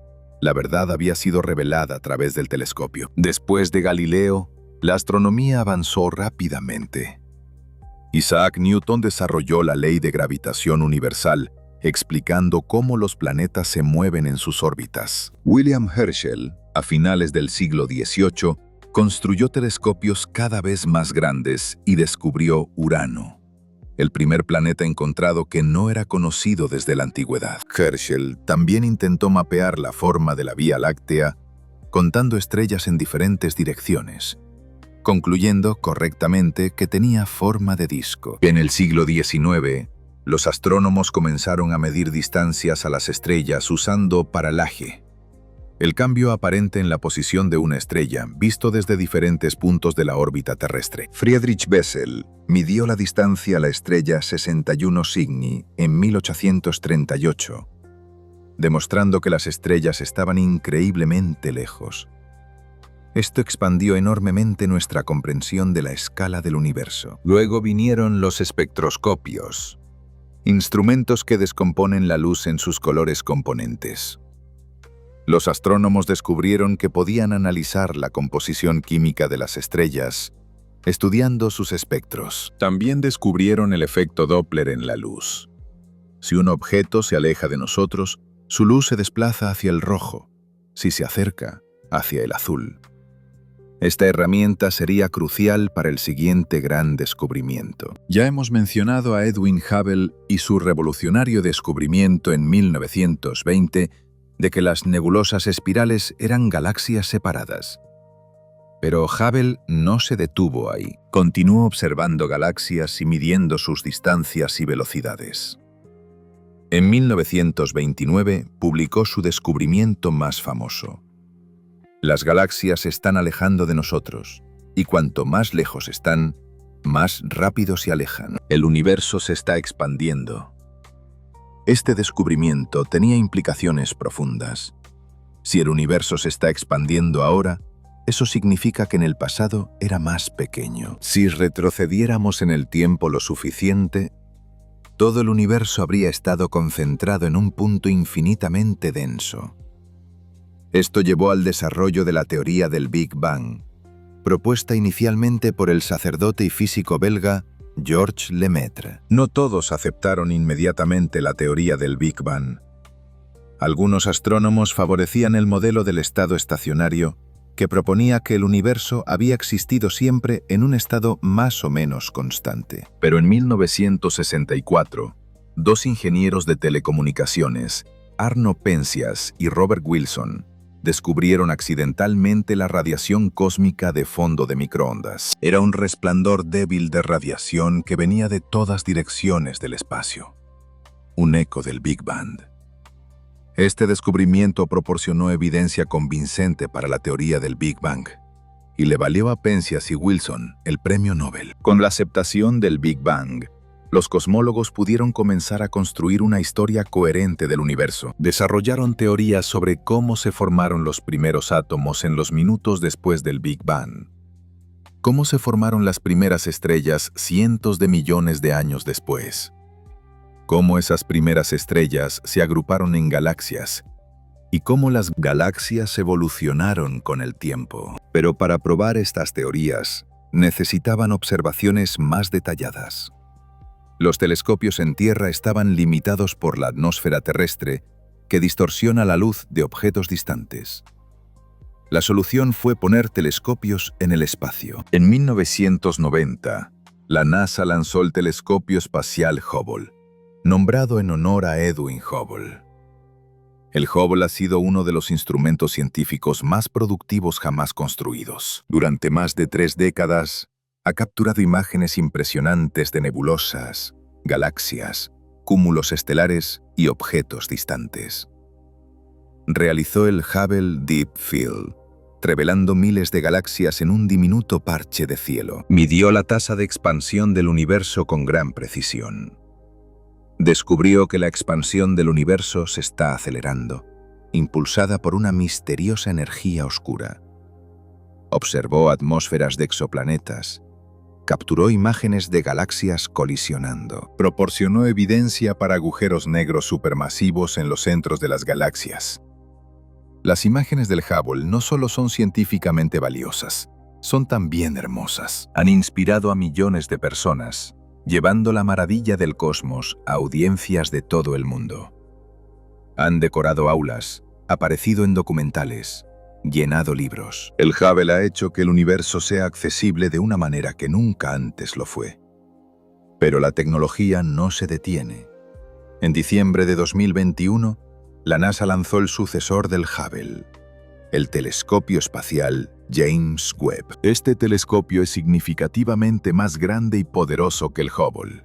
La verdad había sido revelada a través del telescopio. Después de Galileo, la astronomía avanzó rápidamente. Isaac Newton desarrolló la ley de gravitación universal, explicando cómo los planetas se mueven en sus órbitas. William Herschel, a finales del siglo XVIII, construyó telescopios cada vez más grandes y descubrió Urano, el primer planeta encontrado que no era conocido desde la antigüedad. Herschel también intentó mapear la forma de la Vía Láctea, contando estrellas en diferentes direcciones, concluyendo correctamente que tenía forma de disco. En el siglo XIX, los astrónomos comenzaron a medir distancias a las estrellas usando paralaje, el cambio aparente en la posición de una estrella visto desde diferentes puntos de la órbita terrestre. Friedrich Bessel midió la distancia a la estrella 61 Cygni en 1838, demostrando que las estrellas estaban increíblemente lejos. Esto expandió enormemente nuestra comprensión de la escala del universo. Luego vinieron los espectroscopios, instrumentos que descomponen la luz en sus colores componentes. Los astrónomos descubrieron que podían analizar la composición química de las estrellas, estudiando sus espectros. También descubrieron el efecto Doppler en la luz. Si un objeto se aleja de nosotros, su luz se desplaza hacia el rojo, si se acerca, hacia el azul. Esta herramienta sería crucial para el siguiente gran descubrimiento. Ya hemos mencionado a Edwin Hubble y su revolucionario descubrimiento en 1920 de que las nebulosas espirales eran galaxias separadas. Pero Hubble no se detuvo ahí. Continuó observando galaxias y midiendo sus distancias y velocidades. En 1929 publicó su descubrimiento más famoso. Las galaxias se están alejando de nosotros, y cuanto más lejos están, más rápido se alejan. El universo se está expandiendo. Este descubrimiento tenía implicaciones profundas. Si el universo se está expandiendo ahora, eso significa que en el pasado era más pequeño. Si retrocediéramos en el tiempo lo suficiente, todo el universo habría estado concentrado en un punto infinitamente denso. Esto llevó al desarrollo de la teoría del Big Bang, propuesta inicialmente por el sacerdote y físico belga Georges Lemaitre. No todos aceptaron inmediatamente la teoría del Big Bang. Algunos astrónomos favorecían el modelo del estado estacionario, que proponía que el universo había existido siempre en un estado más o menos constante. Pero en 1964, dos ingenieros de telecomunicaciones, Arno Penzias y Robert Wilson, descubrieron accidentalmente la radiación cósmica de fondo de microondas. Era un resplandor débil de radiación que venía de todas direcciones del espacio. Un eco del Big Bang. Este descubrimiento proporcionó evidencia convincente para la teoría del Big Bang y le valió a Penzias y Wilson el premio Nobel. Con la aceptación del Big Bang, los cosmólogos pudieron comenzar a construir una historia coherente del universo. Desarrollaron teorías sobre cómo se formaron los primeros átomos en los minutos después del Big Bang. Cómo se formaron las primeras estrellas cientos de millones de años después. Cómo esas primeras estrellas se agruparon en galaxias y cómo las galaxias evolucionaron con el tiempo. Pero para probar estas teorías, necesitaban observaciones más detalladas. Los telescopios en Tierra estaban limitados por la atmósfera terrestre, que distorsiona la luz de objetos distantes. La solución fue poner telescopios en el espacio. En 1990, la NASA lanzó el telescopio espacial Hubble, nombrado en honor a Edwin Hubble. El Hubble ha sido uno de los instrumentos científicos más productivos jamás construidos. Durante más de 3 décadas, ha capturado imágenes impresionantes de nebulosas, galaxias, cúmulos estelares y objetos distantes. Realizó el Hubble Deep Field, revelando miles de galaxias en un diminuto parche de cielo. Midió la tasa de expansión del universo con gran precisión. Descubrió que la expansión del universo se está acelerando, impulsada por una misteriosa energía oscura. Observó atmósferas de exoplanetas, capturó imágenes de galaxias colisionando. Proporcionó evidencia para agujeros negros supermasivos en los centros de las galaxias. Las imágenes del Hubble no solo son científicamente valiosas, son también hermosas. Han inspirado a millones de personas, llevando la maravilla del cosmos a audiencias de todo el mundo. Han decorado aulas, aparecido en documentales, llenado libros. El Hubble ha hecho que el universo sea accesible de una manera que nunca antes lo fue. Pero la tecnología no se detiene. En diciembre de 2021, la NASA lanzó el sucesor del Hubble, el telescopio espacial James Webb. Este telescopio es significativamente más grande y poderoso que el Hubble.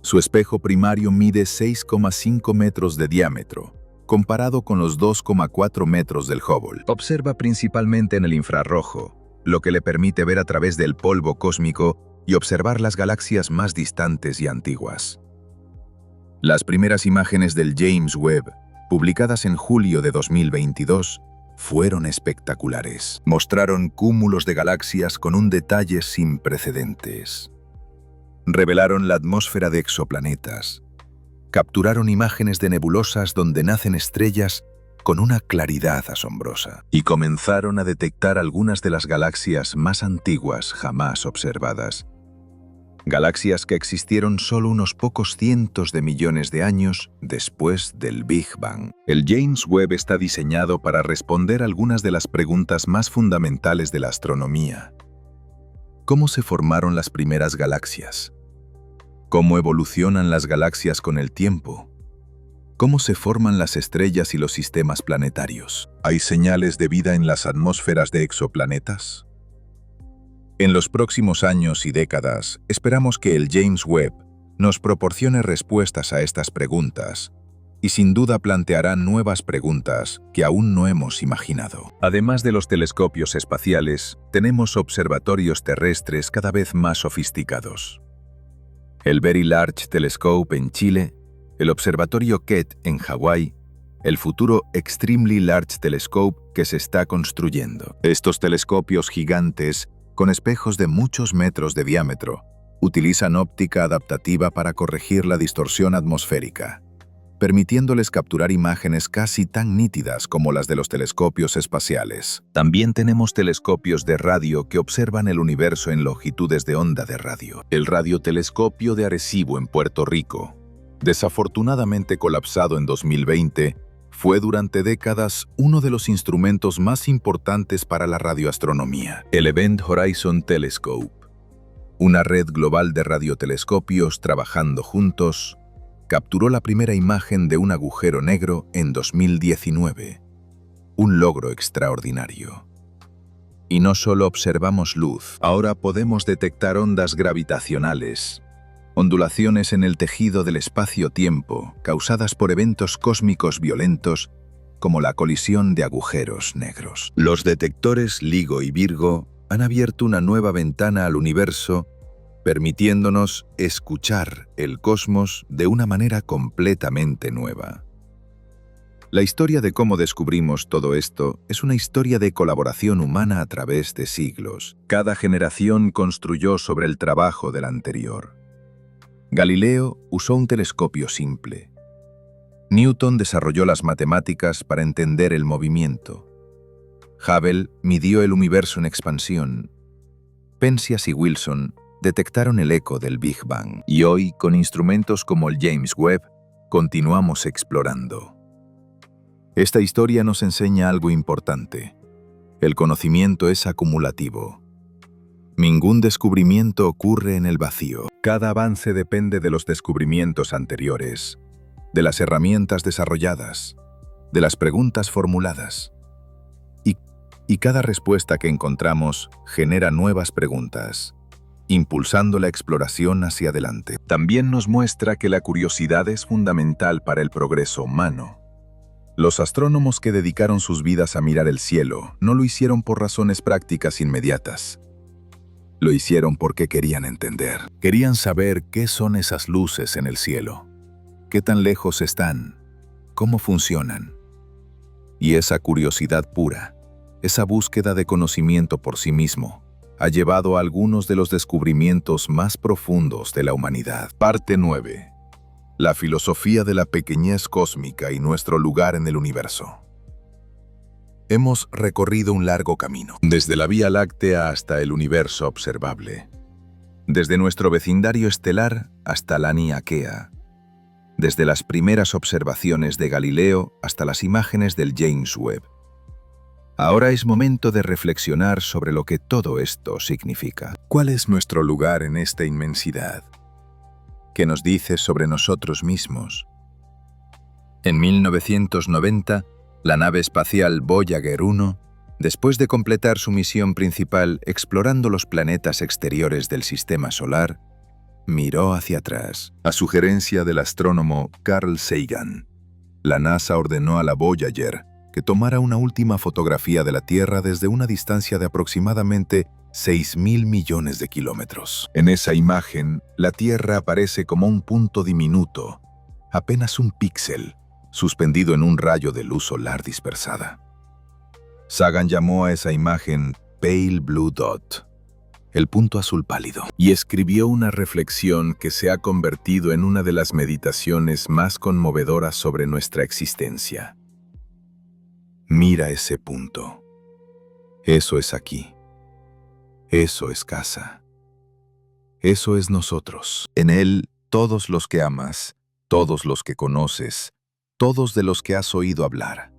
Su espejo primario mide 6,5 metros de diámetro, comparado con los 2,4 metros del Hubble. Observa principalmente en el infrarrojo, lo que le permite ver a través del polvo cósmico y observar las galaxias más distantes y antiguas. Las primeras imágenes del James Webb, publicadas en julio de 2022, fueron espectaculares. Mostraron cúmulos de galaxias con un detalle sin precedentes. Revelaron la atmósfera de exoplanetas. Capturaron imágenes de nebulosas donde nacen estrellas con una claridad asombrosa. Y comenzaron a detectar algunas de las galaxias más antiguas jamás observadas. Galaxias que existieron solo unos pocos cientos de millones de años después del Big Bang. El James Webb está diseñado para responder algunas de las preguntas más fundamentales de la astronomía. ¿Cómo se formaron las primeras galaxias? ¿Cómo evolucionan las galaxias con el tiempo? ¿Cómo se forman las estrellas y los sistemas planetarios? ¿Hay señales de vida en las atmósferas de exoplanetas? En los próximos años y décadas, esperamos que el James Webb nos proporcione respuestas a estas preguntas y sin duda planteará nuevas preguntas que aún no hemos imaginado. Además de los telescopios espaciales, tenemos observatorios terrestres cada vez más sofisticados. El Very Large Telescope en Chile, el Observatorio Keck en Hawái, el futuro Extremely Large Telescope que se está construyendo. Estos telescopios gigantes, con espejos de muchos metros de diámetro, utilizan óptica adaptativa para corregir la distorsión atmosférica, permitiéndoles capturar imágenes casi tan nítidas como las de los telescopios espaciales. También tenemos telescopios de radio que observan el universo en longitudes de onda de radio. El radiotelescopio de Arecibo en Puerto Rico, desafortunadamente colapsado en 2020, fue durante décadas uno de los instrumentos más importantes para la radioastronomía. El Event Horizon Telescope, una red global de radiotelescopios trabajando juntos, capturó la primera imagen de un agujero negro en 2019, un logro extraordinario. Y no solo observamos luz, ahora podemos detectar ondas gravitacionales, ondulaciones en el tejido del espacio-tiempo causadas por eventos cósmicos violentos como la colisión de agujeros negros. Los detectores LIGO y Virgo han abierto una nueva ventana al universo, permitiéndonos escuchar el cosmos de una manera completamente nueva. La historia de cómo descubrimos todo esto es una historia de colaboración humana a través de siglos. Cada generación construyó sobre el trabajo de la anterior. Galileo usó un telescopio simple. Newton desarrolló las matemáticas para entender el movimiento. Hubble midió el universo en expansión. Penzias y Wilson detectaron el eco del Big Bang. Y hoy, con instrumentos como el James Webb, continuamos explorando. Esta historia nos enseña algo importante. El conocimiento es acumulativo. Ningún descubrimiento ocurre en el vacío. Cada avance depende de los descubrimientos anteriores, de las herramientas desarrolladas, de las preguntas formuladas. Y cada respuesta que encontramos genera nuevas preguntas, impulsando la exploración hacia adelante. También nos muestra que la curiosidad es fundamental para el progreso humano. Los astrónomos que dedicaron sus vidas a mirar el cielo no lo hicieron por razones prácticas inmediatas. Lo hicieron porque querían entender. Querían saber qué son esas luces en el cielo, qué tan lejos están, cómo funcionan. Y esa curiosidad pura, esa búsqueda de conocimiento por sí mismo, ha llevado a algunos de los descubrimientos más profundos de la humanidad. Parte 9. La filosofía de la pequeñez cósmica y nuestro lugar en el universo. Hemos recorrido un largo camino, desde la Vía Láctea hasta el universo observable, desde nuestro vecindario estelar hasta la Niaquea, desde las primeras observaciones de Galileo hasta las imágenes del James Webb. Ahora es momento de reflexionar sobre lo que todo esto significa. ¿Cuál es nuestro lugar en esta inmensidad? ¿Qué nos dice sobre nosotros mismos? En 1990, la nave espacial Voyager 1, después de completar su misión principal explorando los planetas exteriores del Sistema Solar, miró hacia atrás. A sugerencia del astrónomo Carl Sagan, la NASA ordenó a la Voyager que tomara una última fotografía de la Tierra desde una distancia de aproximadamente 6.000 millones de kilómetros. En esa imagen, la Tierra aparece como un punto diminuto, apenas un píxel, suspendido en un rayo de luz solar dispersada. Sagan llamó a esa imagen Pale Blue Dot, el punto azul pálido, y escribió una reflexión que se ha convertido en una de las meditaciones más conmovedoras sobre nuestra existencia. Mira ese punto. Eso es aquí. Eso es casa. Eso es nosotros. En él, todos los que amas, todos los que conoces, todos de los que has oído hablar,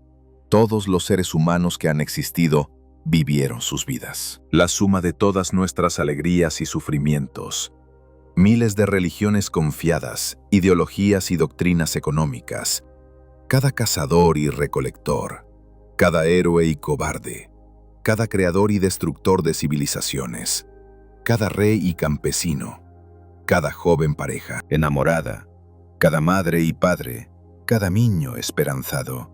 todos los seres humanos que han existido, vivieron sus vidas. La suma de todas nuestras alegrías y sufrimientos, miles de religiones confiadas, ideologías y doctrinas económicas, cada cazador y recolector, cada héroe y cobarde, cada creador y destructor de civilizaciones, cada rey y campesino, cada joven pareja enamorada, cada madre y padre, cada niño esperanzado,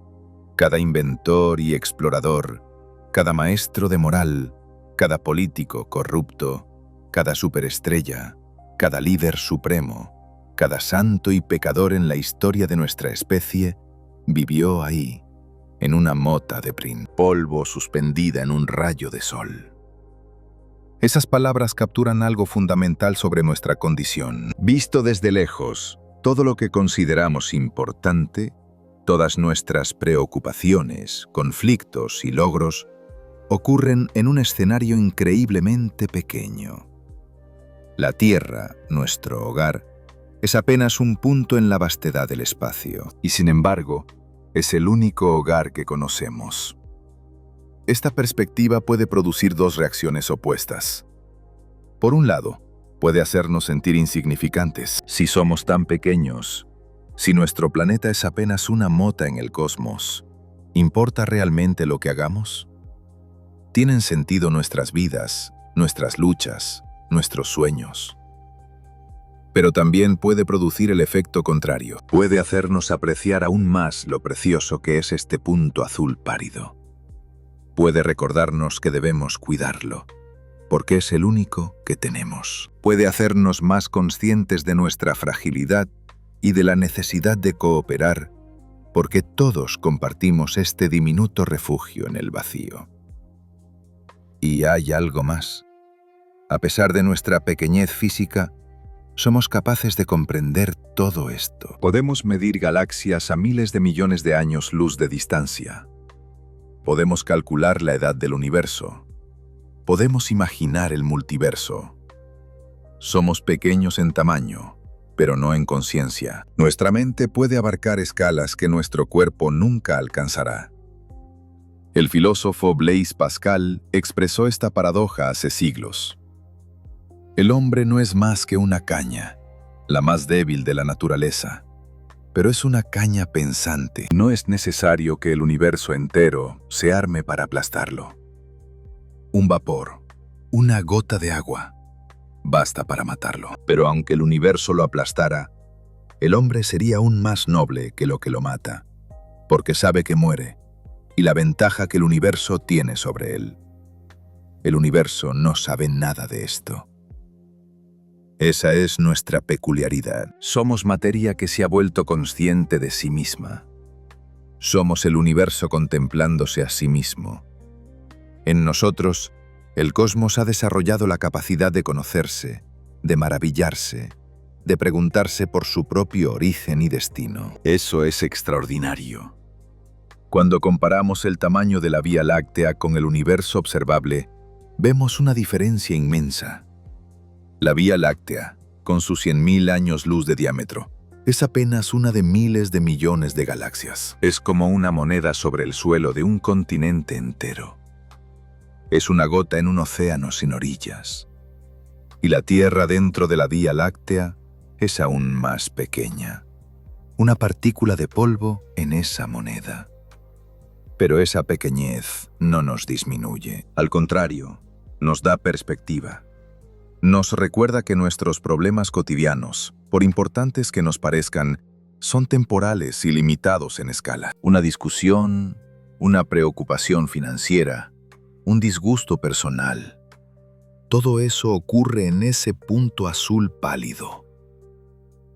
cada inventor y explorador, cada maestro de moral, cada político corrupto, cada superestrella, cada líder supremo, cada santo y pecador en la historia de nuestra especie, vivió ahí, en una mota de polvo suspendida en un rayo de sol. Esas palabras capturan algo fundamental sobre nuestra condición. Visto desde lejos, todo lo que consideramos importante, todas nuestras preocupaciones, conflictos y logros, ocurren en un escenario increíblemente pequeño. La Tierra, nuestro hogar, es apenas un punto en la vastedad del espacio, y sin embargo, es el único hogar que conocemos. Esta perspectiva puede producir dos reacciones opuestas. Por un lado, puede hacernos sentir insignificantes. Si somos tan pequeños, si nuestro planeta es apenas una mota en el cosmos, ¿importa realmente lo que hagamos? ¿Tienen sentido nuestras vidas, nuestras luchas, nuestros sueños? Pero también puede producir el efecto contrario. Puede hacernos apreciar aún más lo precioso que es este punto azul pálido. Puede recordarnos que debemos cuidarlo, porque es el único que tenemos. Puede hacernos más conscientes de nuestra fragilidad y de la necesidad de cooperar, porque todos compartimos este diminuto refugio en el vacío. Y hay algo más. A pesar de nuestra pequeñez física, somos capaces de comprender todo esto. Podemos medir galaxias a miles de millones de años luz de distancia. Podemos calcular la edad del universo. Podemos imaginar el multiverso. Somos pequeños en tamaño, pero no en conciencia. Nuestra mente puede abarcar escalas que nuestro cuerpo nunca alcanzará. El filósofo Blaise Pascal expresó esta paradoja hace siglos. El hombre no es más que una caña, la más débil de la naturaleza, pero es una caña pensante. No es necesario que el universo entero se arme para aplastarlo. Un vapor, una gota de agua, basta para matarlo. Pero aunque el universo lo aplastara, el hombre sería aún más noble que lo que lo mata, porque sabe que muere, y la ventaja que el universo tiene sobre él. El universo no sabe nada de esto. Esa es nuestra peculiaridad. Somos materia que se ha vuelto consciente de sí misma. Somos el universo contemplándose a sí mismo. En nosotros, el cosmos ha desarrollado la capacidad de conocerse, de maravillarse, de preguntarse por su propio origen y destino. Eso es extraordinario. Cuando comparamos el tamaño de la Vía Láctea con el universo observable, vemos una diferencia inmensa. La Vía Láctea, con sus 100.000 años luz de diámetro, es apenas una de miles de millones de galaxias. Es como una moneda sobre el suelo de un continente entero. Es una gota en un océano sin orillas. Y la Tierra dentro de la Vía Láctea es aún más pequeña. Una partícula de polvo en esa moneda. Pero esa pequeñez no nos disminuye. Al contrario, nos da perspectiva. Nos recuerda que nuestros problemas cotidianos, por importantes que nos parezcan, son temporales y limitados en escala. Una discusión, una preocupación financiera, un disgusto personal. Todo eso ocurre en ese punto azul pálido.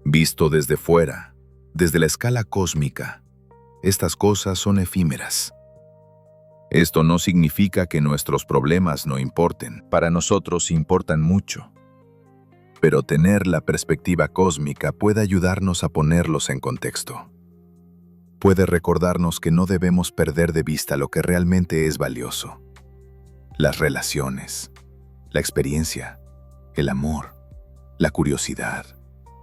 Visto desde fuera, desde la escala cósmica, estas cosas son efímeras. Esto no significa que nuestros problemas no importen. Para nosotros importan mucho. Pero tener la perspectiva cósmica puede ayudarnos a ponerlos en contexto. Puede recordarnos que no debemos perder de vista lo que realmente es valioso. Las relaciones, la experiencia, el amor, la curiosidad,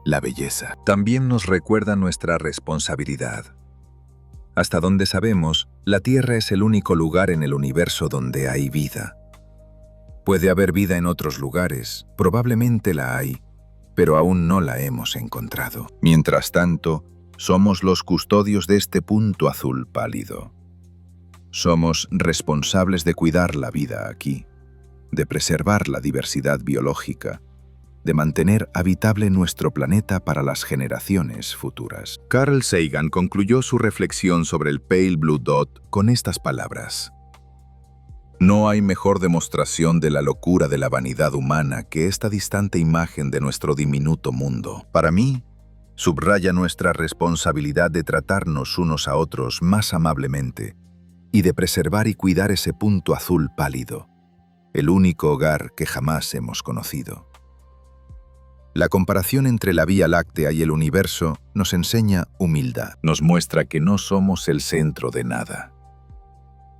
la belleza. También nos recuerda nuestra responsabilidad. Hasta donde sabemos, la Tierra es el único lugar en el universo donde hay vida. Puede haber vida en otros lugares, probablemente la hay, pero aún no la hemos encontrado. Mientras tanto, somos los custodios de este punto azul pálido. Somos responsables de cuidar la vida aquí, de preservar la diversidad biológica, de mantener habitable nuestro planeta para las generaciones futuras. Carl Sagan concluyó su reflexión sobre el Pale Blue Dot con estas palabras. No hay mejor demostración de la locura de la vanidad humana que esta distante imagen de nuestro diminuto mundo. Para mí, subraya nuestra responsabilidad de tratarnos unos a otros más amablemente y de preservar y cuidar ese punto azul pálido, el único hogar que jamás hemos conocido. La comparación entre la Vía Láctea y el universo nos enseña humildad. Nos muestra que no somos el centro de nada.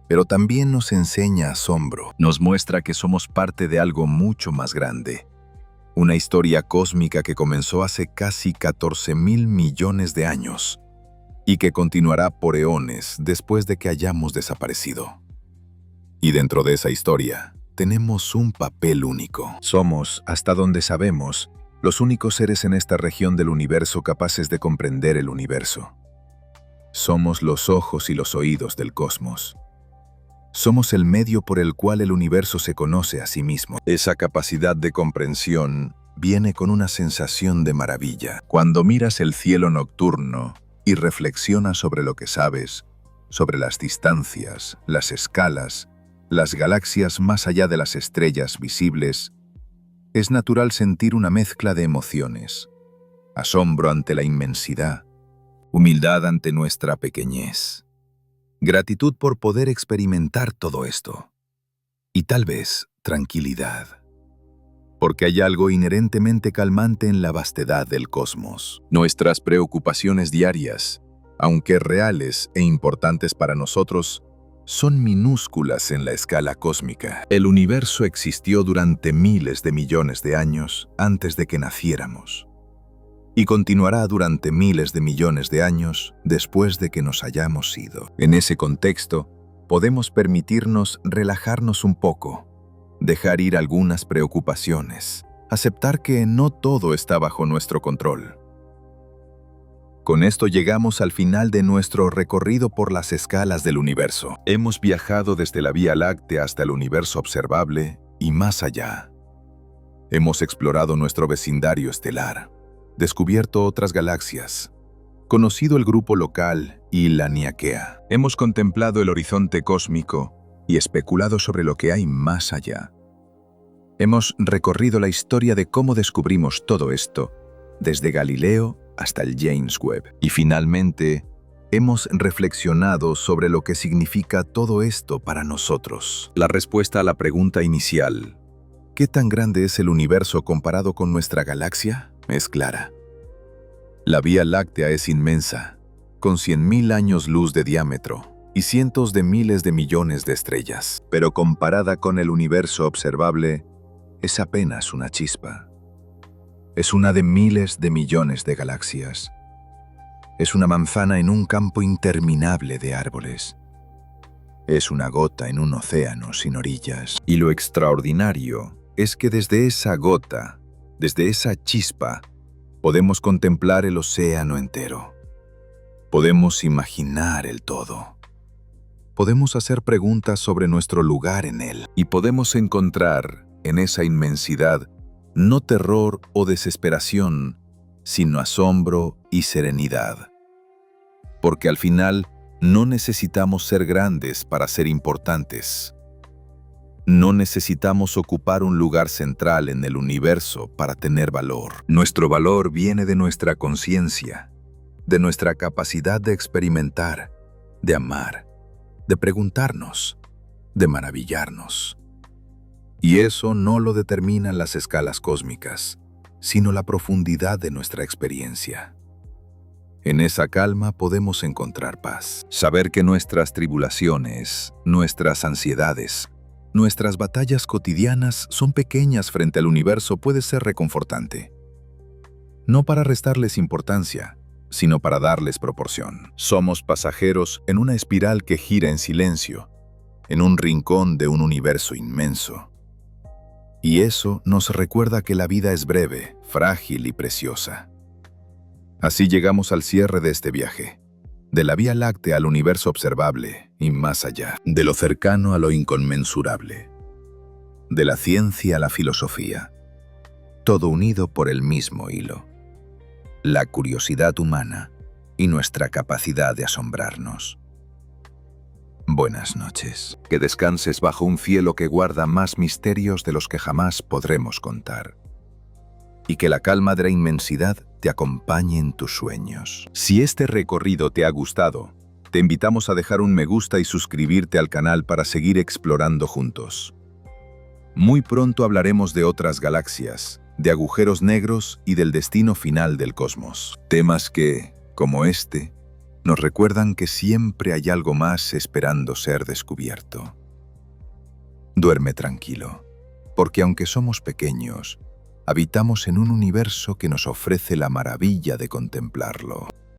Pero también nos enseña asombro. Nos muestra que somos parte de algo mucho más grande. Una historia cósmica que comenzó hace casi 14.000 millones de años y que continuará por eones después de que hayamos desaparecido. Y dentro de esa historia, tenemos un papel único. Somos, hasta donde sabemos, los únicos seres en esta región del universo capaces de comprender el universo. Somos los ojos y los oídos del cosmos. Somos el medio por el cual el universo se conoce a sí mismo. Esa capacidad de comprensión viene con una sensación de maravilla. Cuando miras el cielo nocturno y reflexionas sobre lo que sabes, sobre las distancias, las escalas, las galaxias más allá de las estrellas visibles, es natural sentir una mezcla de emociones, asombro ante la inmensidad, humildad ante nuestra pequeñez, gratitud por poder experimentar todo esto, y tal vez tranquilidad, porque hay algo inherentemente calmante en la vastedad del cosmos. Nuestras preocupaciones diarias, aunque reales e importantes para nosotros, son minúsculas en la escala cósmica. El universo existió durante miles de millones de años antes de que naciéramos, y continuará durante miles de millones de años después de que nos hayamos ido. En ese contexto, podemos permitirnos relajarnos un poco, dejar ir algunas preocupaciones, aceptar que no todo está bajo nuestro control. Con esto llegamos al final de nuestro recorrido por las escalas del universo. Hemos viajado desde la Vía Láctea hasta el universo observable y más allá. Hemos explorado nuestro vecindario estelar, descubierto otras galaxias, conocido el grupo local y la Niaquea. Hemos contemplado el horizonte cósmico y especulado sobre lo que hay más allá. Hemos recorrido la historia de cómo descubrimos todo esto, desde Galileo hasta el James Webb. Y finalmente, hemos reflexionado sobre lo que significa todo esto para nosotros. La respuesta a la pregunta inicial, ¿qué tan grande es el universo comparado con nuestra galaxia?, es clara. La Vía Láctea es inmensa, con 100.000 años luz de diámetro y cientos de miles de millones de estrellas. Pero comparada con el universo observable, es apenas una chispa. Es una de miles de millones de galaxias. Es una manzana en un campo interminable de árboles. Es una gota en un océano sin orillas. Y lo extraordinario es que desde esa gota, desde esa chispa, podemos contemplar el océano entero. Podemos imaginar el todo. Podemos hacer preguntas sobre nuestro lugar en él. Y podemos encontrar en esa inmensidad no terror o desesperación, sino asombro y serenidad. Porque al final no necesitamos ser grandes para ser importantes. No necesitamos ocupar un lugar central en el universo para tener valor. Nuestro valor viene de nuestra conciencia, de nuestra capacidad de experimentar, de amar, de preguntarnos, de maravillarnos. Y eso no lo determinan las escalas cósmicas, sino la profundidad de nuestra experiencia. En esa calma podemos encontrar paz. Saber que nuestras tribulaciones, nuestras ansiedades, nuestras batallas cotidianas son pequeñas frente al universo puede ser reconfortante. No para restarles importancia, sino para darles proporción. Somos pasajeros en una espiral que gira en silencio, en un rincón de un universo inmenso. Y eso nos recuerda que la vida es breve, frágil y preciosa. Así llegamos al cierre de este viaje, de la Vía Láctea al universo observable y más allá, de lo cercano a lo inconmensurable, de la ciencia a la filosofía, todo unido por el mismo hilo, la curiosidad humana y nuestra capacidad de asombrarnos. Buenas noches. Que descanses bajo un cielo que guarda más misterios de los que jamás podremos contar. Y que la calma de la inmensidad te acompañe en tus sueños. Si este recorrido te ha gustado, te invitamos a dejar un me gusta y suscribirte al canal para seguir explorando juntos. Muy pronto hablaremos de otras galaxias, de agujeros negros y del destino final del cosmos. Temas que, como este, nos recuerdan que siempre hay algo más esperando ser descubierto. Duerme tranquilo, porque aunque somos pequeños, habitamos en un universo que nos ofrece la maravilla de contemplarlo.